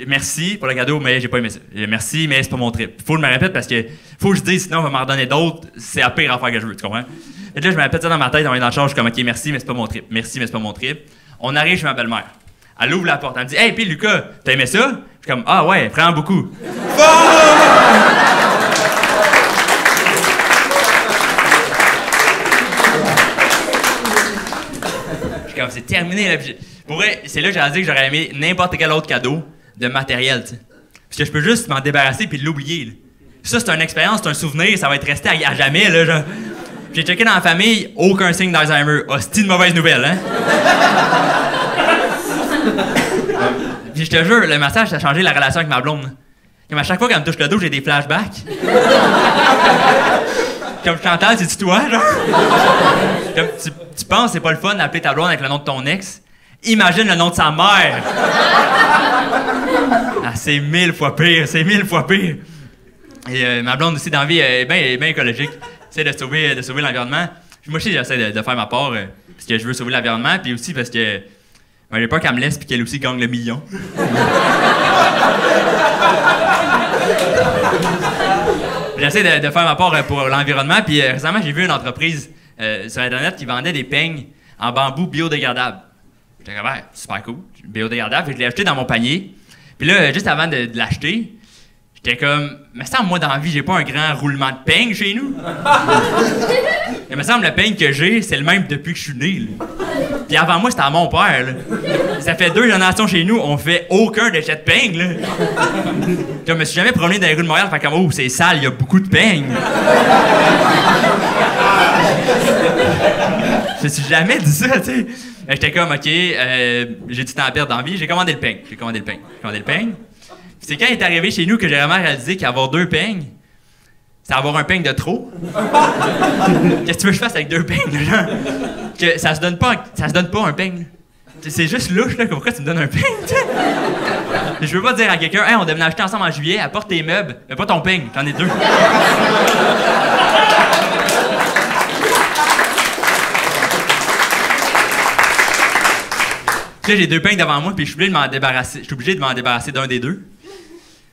S1: merci pour le cadeau, mais j'ai pas aimé ça. Merci, mais c'est pas mon trip. Faut que je me répète parce que faut que je dise, sinon on va m'en redonner d'autres. C'est la pire affaire que je veux, tu comprends? Et là, je me répète ça dans ma tête, on est dans le char, je suis comme, OK, merci, mais c'est pas mon trip. Merci, mais c'est pas mon trip. On arrive chez ma belle-mère. Elle ouvre la porte, elle me dit, hey, puis Lucas, t'as aimé ça? Je suis comme, ah ouais, vraiment beaucoup. C'est terminé, là. Pour vrai, c'est là que j'ai dit que j'aurais aimé n'importe quel autre cadeau de matériel, tu sais. Parce que je peux juste m'en débarrasser puis l'oublier, là. Ça, c'est une expérience, c'est un souvenir, ça va être resté à jamais, là, genre. J'ai checké dans la famille, aucun signe d'Alzheimer. Hostie de mauvaise nouvelle, hein? Puis je te jure, le massage, ça a changé la relation avec ma blonde. Comme à chaque fois qu'elle me touche le dos, j'ai des flashbacks. Comme Chantal, c'est-tu toi, genre? Comme tu penses que c'est pas le fun d'appeler ta blonde avec le nom de ton ex? Imagine le nom de sa mère! Ah, c'est 1000 fois pire, c'est 1000 fois pire. Et ma blonde aussi, dans la vie, est bien écologique. Essaie de sauver l'environnement. Moi aussi, j'essaie de faire ma part parce que je veux sauver l'environnement, puis aussi parce que j'ai peur qu'elle me laisse puis qu'elle aussi gagne le million. J'essaie de faire ma part pour l'environnement, puis récemment, j'ai vu une entreprise sur Internet qui vendait des peignes en bambou biodégradable. J'étais comme, ouais, super cool, biodégradable, puis je l'ai acheté dans mon panier. Puis là, juste avant de l'acheter, j'étais comme, me semble, moi, dans la vie, j'ai pas un grand roulement de peigne chez nous. Il me semble, le peigne que j'ai, c'est le même depuis que je suis né, là. Puis avant moi, c'était à mon père, là. Ça fait 2 générations chez nous, on fait aucun déchet de peigne, là. Je me suis jamais promené dans les rues de Montréal, fait comme, oh, c'est sale, il y a beaucoup de peigne. Je me suis jamais dit ça, tu sais. J'étais comme, OK, j'ai du temps à perdre dans la vie. J'ai commandé le peigne. Puis c'est quand il est arrivé chez nous que j'ai vraiment réalisé qu'avoir 2 peignes, c'est avoir un peigne de trop. Qu'est-ce que tu veux que je fasse avec 2 peignes, là? Que ça se donne pas un peigne. C'est juste louche, là, pourquoi tu me donnes un peigne, tu sais? Je veux pas dire à quelqu'un, hey, on devait acheter ensemble en juillet, apporte tes meubles, mais pas ton peigne, j'en ai 2. Là, j'ai 2 peignes devant moi, puis je suis obligé de m'en débarrasser d'un des 2.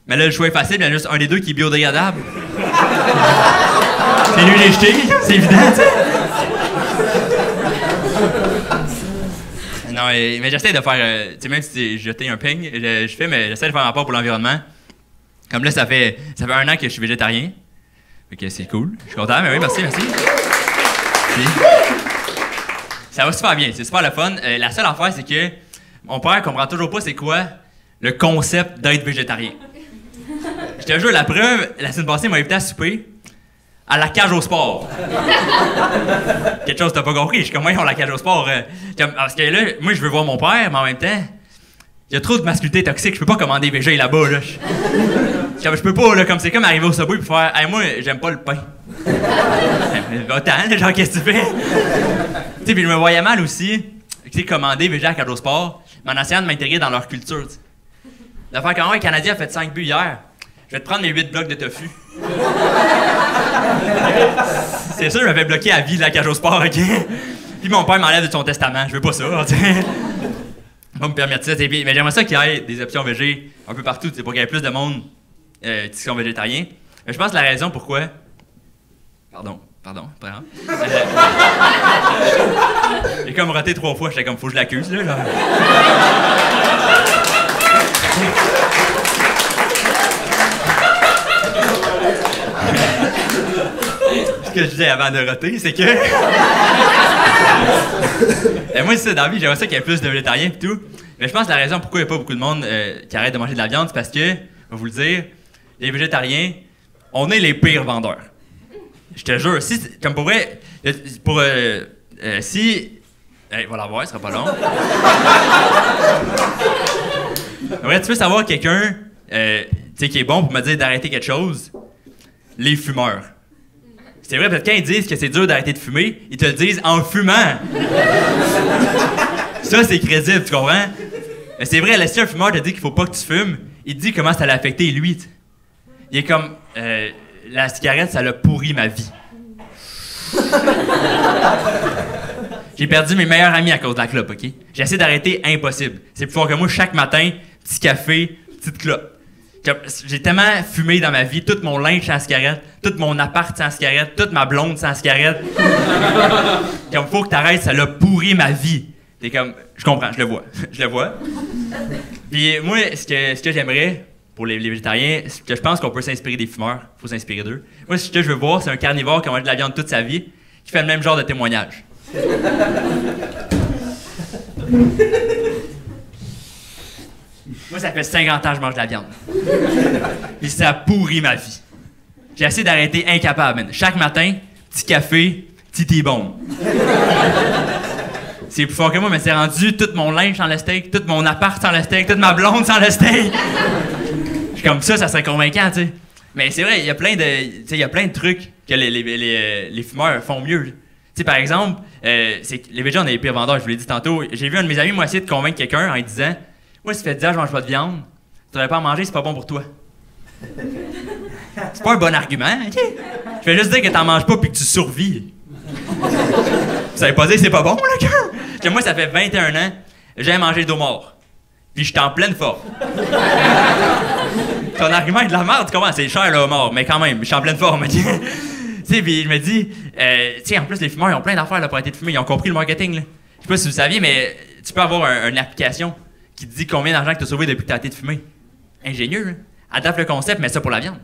S1: Mais là, le choix est facile, il y en a juste un des 2 qui est biodégradable. C'est lui les jeter, c'est évident, tu sais. Non, mais j'essaie de faire, tu sais, même si c'est jeter un peigne, mais j'essaie de faire un rapport pour l'environnement. Comme là, ça fait 1 an que je suis végétarien. Fait que c'est cool, je suis content, mais oui, merci. Puis, ça va super bien, c'est super le fun. La seule affaire, c'est que mon père comprend toujours pas c'est quoi le concept d'être végétarien. Je te jure, la preuve, la semaine passée, il m'a invité à souper à la cage au sport. Quelque chose que t'as pas compris. Je suis comme, moi, ils ont la cage au sport. Parce que là, moi, je veux voir mon père, mais en même temps, il y a trop de masculinité toxique. Je peux pas commander végé là-bas, là. Je peux pas, là, comme c'est comme arriver au Subway et faire, hey, moi, j'aime pas le pain. Va-t'en, genre, qu'est-ce que tu fais? Tu sais, puis je me voyais mal aussi, tu sais, commander végé à la cage au sport, mais en essayant de m'intégrer dans leur culture, tu sais. De faire comment un Canadien a fait 5 buts hier. Je vais te prendre mes 8 blocs de tofu. C'est sûr, je m'avais bloqué à vie de la cage au sport, OK? Puis mon père m'enlève de son testament. Je veux pas ça, tu sais. Va me permettre ça. Mais j'aimerais ça qu'il y ait des options végé un peu partout, pour qu'il y ait plus de monde qui sont végétariens. Mais je pense que la raison pourquoi... Pardon, pas grave. J'ai comme raté 3 fois. J'étais comme, faut que je l'accuse, là. Ce que je disais avant de roter, c'est que... moi, c'est ça, dans la vie, j'aimerais ça qu'il y ait plus de végétariens et tout. Mais je pense que la raison pourquoi il n'y a pas beaucoup de monde qui arrête de manger de la viande, c'est parce que, je vais vous le dire, les végétariens, on est les pires vendeurs. Je te jure, comme pour vrai, si... va l'avoir, ce sera pas long. En vrai, tu veux savoir quelqu'un qui est bon pour me dire d'arrêter quelque chose? Les fumeurs. C'est vrai, parce que quand ils disent que c'est dur d'arrêter de fumer, ils te le disent en fumant. Ça, c'est crédible, tu comprends? Mais c'est vrai, si un fumeur te dit qu'il faut pas que tu fumes, il te dit comment ça l'a affecté lui. T'sais. Il est comme, la cigarette, ça l'a pourri ma vie. J'ai perdu mes meilleurs amis à cause de la clope, OK? J'ai essayé d'arrêter, impossible. C'est plus fort que moi, chaque matin, petit café, petite clope. J'ai tellement fumé dans ma vie, tout mon linge sans cigarette, tout mon appart sans cigarette, toute ma blonde sans cigarette. Comme, faut que t'arrêtes, ça l'a pourri ma vie. T'es comme, je comprends, je le vois. Puis moi, ce que j'aimerais pour les végétariens, c'est que je pense qu'on peut s'inspirer des fumeurs. Faut s'inspirer d'eux. Moi, ce que je veux voir, c'est un carnivore qui a mangé de la viande toute sa vie, qui fait le même genre de témoignage. Moi, ça fait 50 ans que je mange de la viande. Puis ça pourrit ma vie. J'ai essayé d'arrêter, incapable, man. Chaque matin, petit café, petit T-bone. C'est plus fort que moi, mais c'est rendu tout mon linge sans le steak, tout mon appart sans le steak, toute ma blonde sans le steak. Je suis comme ça serait convaincant, tu sais. Mais c'est vrai, il y a plein de trucs que les fumeurs font mieux. Tu sais, par exemple, les végés, on est les pires vendeurs, je vous l'ai dit tantôt. J'ai vu un de mes amis, moi, essayer de convaincre quelqu'un en lui disant, moi, si ça fait 10 ans que je mange pas de viande, tu devrais pas en manger, c'est pas bon pour toi. C'est pas un bon argument, OK? Je vais juste dire que t'en manges pas puis que tu survis. Ça veut pas dire que c'est pas bon, là, gars? Que moi, ça fait 21 ans, j'ai mangé d'eau mort. Puis je suis en pleine forme. Ton argument est de la merde, tu comprends? C'est cher, le mort, mais quand même, je suis en pleine forme, OK? Tu sais, puis je me dis, tu sais, en plus, les fumeurs, ils ont plein d'affaires là, pour arrêter de fumer. Ils ont compris le marketing, là. Je sais pas si vous saviez, mais tu peux avoir une application qui te dit combien d'argent que tu as sauvé depuis que tu as arrêté de fumer. Ingénieux, là. Adapte le concept, mais ça pour la viande.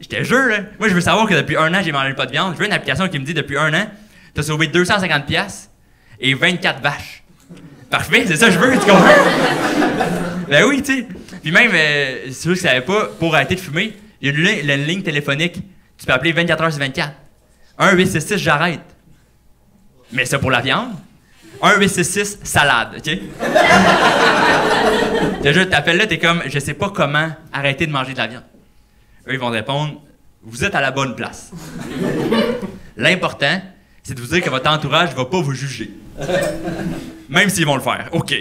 S1: Je te jure, là. Moi, je veux savoir que depuis 1 an, j'ai mangé pas de viande. Je veux une application qui me dit depuis 1 an, tu as sauvé 250$ et 24 vaches. Parfait, c'est ça que je veux, tu comprends? Ben oui, tu sais. Puis même, si tu ne savais pas, pour arrêter de fumer, il y a une ligne téléphonique. Tu peux appeler 24h sur 24. 1-866, j'arrête. Mais ça pour la viande. 1-866 salade, OK? Déjà, t'appelles là, t'es comme, je sais pas comment arrêter de manger de la viande. Eux, ils vont te répondre, vous êtes à la bonne place. L'important, c'est de vous dire que votre entourage va pas vous juger. Même s'ils vont le faire. OK.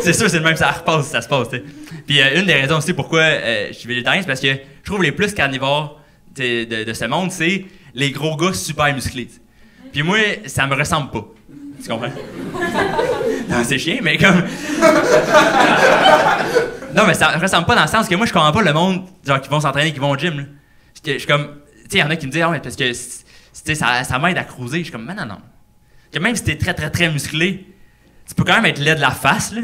S1: C'est sûr, c'est le même, ça repasse, ça se passe, t'sais. Puis une des raisons aussi pourquoi je suis végétarien, c'est parce que je trouve les plus carnivores de ce monde, c'est les gros gars super musclés. T'sais. Puis moi, ça me ressemble pas. Tu comprends? Non, c'est chiant, mais comme... Non, mais ça me ressemble pas dans le sens que moi, je comprends pas le monde, genre, qui vont s'entraîner, qui vont au gym, là. Je suis comme... Tu sais, il y en a qui me disent, ah, mais parce que, ça m'aide à cruiser. Je suis comme, non. Que même si t'es très, très, très musclé, tu peux quand même être laid de la face, là.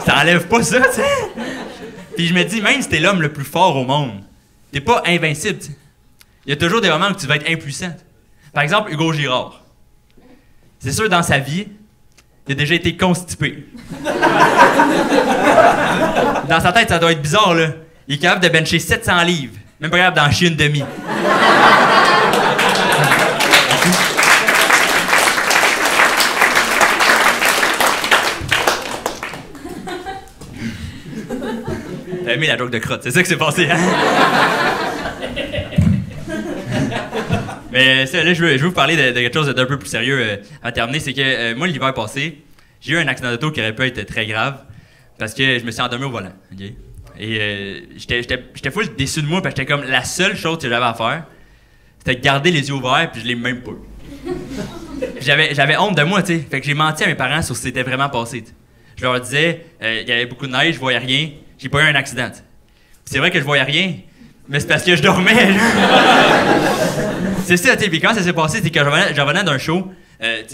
S1: Ça enlève pas ça, tu sais. Puis je me dis, même si t'es l'homme le plus fort au monde, t'es pas invincible, tu sais. Il y a toujours des moments où tu vas être impuissant. Par exemple, Hugo Girard. C'est sûr, dans sa vie, il a déjà été constipé. Dans sa tête, ça doit être bizarre, là. Il est capable de bencher 700 livres. Même pas capable d'en chier une demi. T'as aimé la joke de crotte, c'est ça qui s'est passé, hein? Mais ça, là, je veux vous parler de quelque chose d'un peu plus sérieux à terminer. C'est que moi, l'hiver passé, j'ai eu un accident d'auto qui aurait pu être très grave parce que je me suis endormi au volant. Okay? Et j'étais full déçu de moi parce que j'étais comme la seule chose que j'avais à faire, c'était de garder les yeux ouverts, puis je l'ai même pas eu. J'avais honte de moi, tu sais. Fait que j'ai menti à mes parents sur ce qui s'était vraiment passé. T'sais. Je leur disais, il y avait beaucoup de neige, je voyais rien, j'ai pas eu un accident. T'sais. C'est vrai que je voyais rien, mais c'est parce que je dormais. C'est ça, tu sais. Puis quand ça s'est passé, c'est que je revenais d'un show,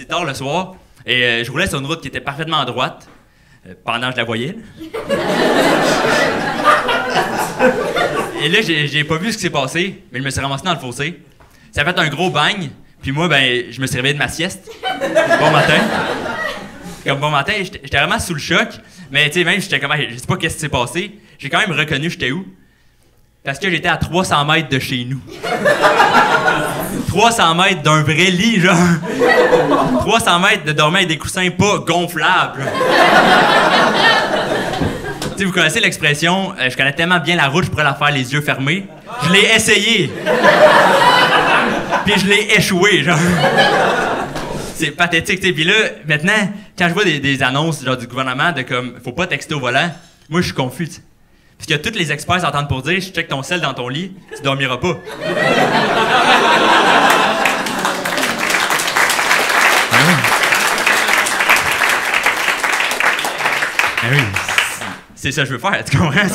S1: tard le soir, et je roulais sur une route qui était parfaitement droite, pendant que je la voyais. Et là, j'ai pas vu ce qui s'est passé, mais je me suis ramassé dans le fossé. Ça a fait un gros bang, puis moi, ben, je me suis réveillé de ma sieste. Bon matin. Comme bon matin, j'étais vraiment sous le choc, mais tu sais, même, j'étais comme, je sais pas qu'est-ce qui s'est passé. J'ai quand même reconnu j'étais où. Parce que j'étais à 300 mètres de chez nous. 300 mètres d'un vrai lit, genre. 300 mètres de dormir avec des coussins pas gonflables. Tu sais, vous connaissez l'expression je connais tellement bien la route, je pourrais la faire les yeux fermés. Je l'ai essayé. Puis je l'ai échoué, genre. C'est pathétique, tu sais. Puis là, maintenant, quand je vois des annonces genre du gouvernement de comme faut pas texter au volant, moi je suis confus, t'sais. Parce que tous les experts s'entendent pour dire je check ton sel dans ton lit, tu dormiras pas. Ah oui, c'est ça que je veux faire, tu comprends?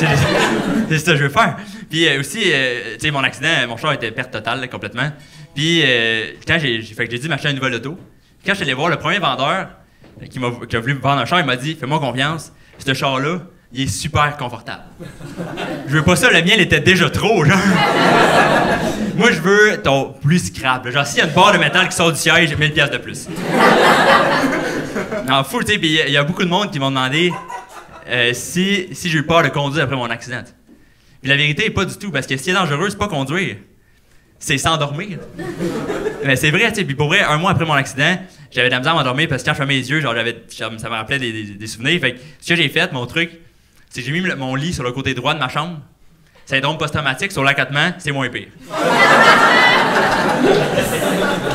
S1: C'est ça que je veux faire. Puis aussi, tu sais, mon accident, mon char était perte totale, là, complètement. Puis quand j'ai dit m'acheter une nouvelle auto, quand je suis allé voir le premier vendeur qui a voulu me vendre un char, il m'a dit fais-moi confiance, ce char-là, il est super confortable. Je veux pas ça, le mien, il était déjà trop, genre. Moi, je veux ton plus scrap. Genre, s'il y a une barre de métal qui sort du siège, 1000$ de plus. Non, fou, tu sais, puis il y a beaucoup de monde qui m'ont demandé si j'ai eu peur de conduire après mon accident. Puis la vérité, pas du tout, parce que ce qui est dangereux, c'est pas conduire, c'est s'endormir. Mais c'est vrai, tu sais, puis pour vrai, un mois après mon accident, j'avais de la misère à m'endormir parce que quand je fermais les yeux, genre, ça me rappelait des souvenirs. Fait que ce que j'ai fait, mon truc, c'est que j'ai mis mon lit sur le côté droit de ma chambre. Syndrome post-traumatique, sur l'accotement, c'est moins pire.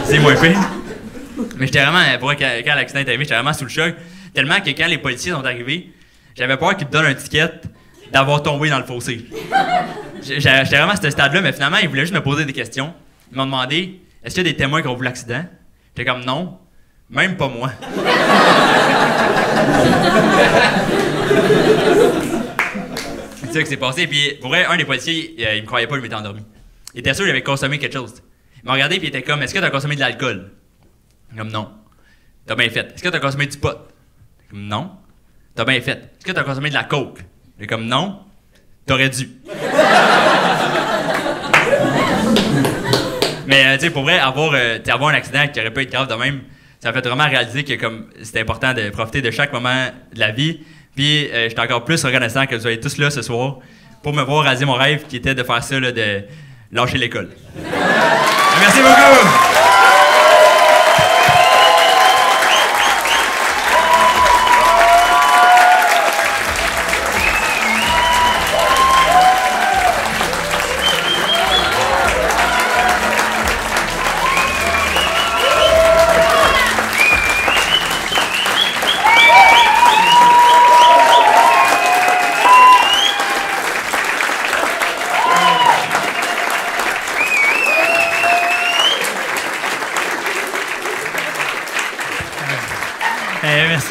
S1: C'est moins pire. Mais j'étais vraiment, pour vrai, quand l'accident est arrivé, j'étais vraiment sous le choc. Tellement que quand les policiers sont arrivés, j'avais peur qu'ils me donnent un ticket d'avoir tombé dans le fossé. J'étais vraiment à ce stade-là, mais finalement, ils voulaient juste me poser des questions. Ils m'ont demandé est-ce qu'il y a des témoins qui ont vu l'accident? J'étais comme non, même pas moi. C'est ça qui s'est passé. Puis pour vrai, un des policiers, il me croyait pas, il m'était endormi. Il était sûr qu'il avait consommé quelque chose. Il m'a regardé et il était comme est-ce que tu as consommé de l'alcool? Comme non. T'as bien fait. Est-ce que tu as consommé du pot? Comme non. T'as bien fait. Est-ce que tu as consommé de la coke? J'ai comme non. T'aurais dû. Mais tu sais, pour vrai, avoir un accident qui aurait pu être grave de même, ça m'a fait vraiment réaliser que comme c'était important de profiter de chaque moment de la vie. Puis je suis encore plus reconnaissant que vous soyez tous là ce soir pour me voir réaliser mon rêve qui était de faire ça, là, de lâcher l'école. Merci beaucoup!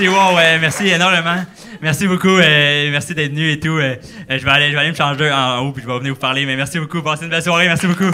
S1: Merci, wow, merci énormément. Merci beaucoup, merci d'être venu et tout. Je vais aller me changer en haut puis je vais venir vous parler. Mais merci beaucoup, passez une belle soirée, merci beaucoup.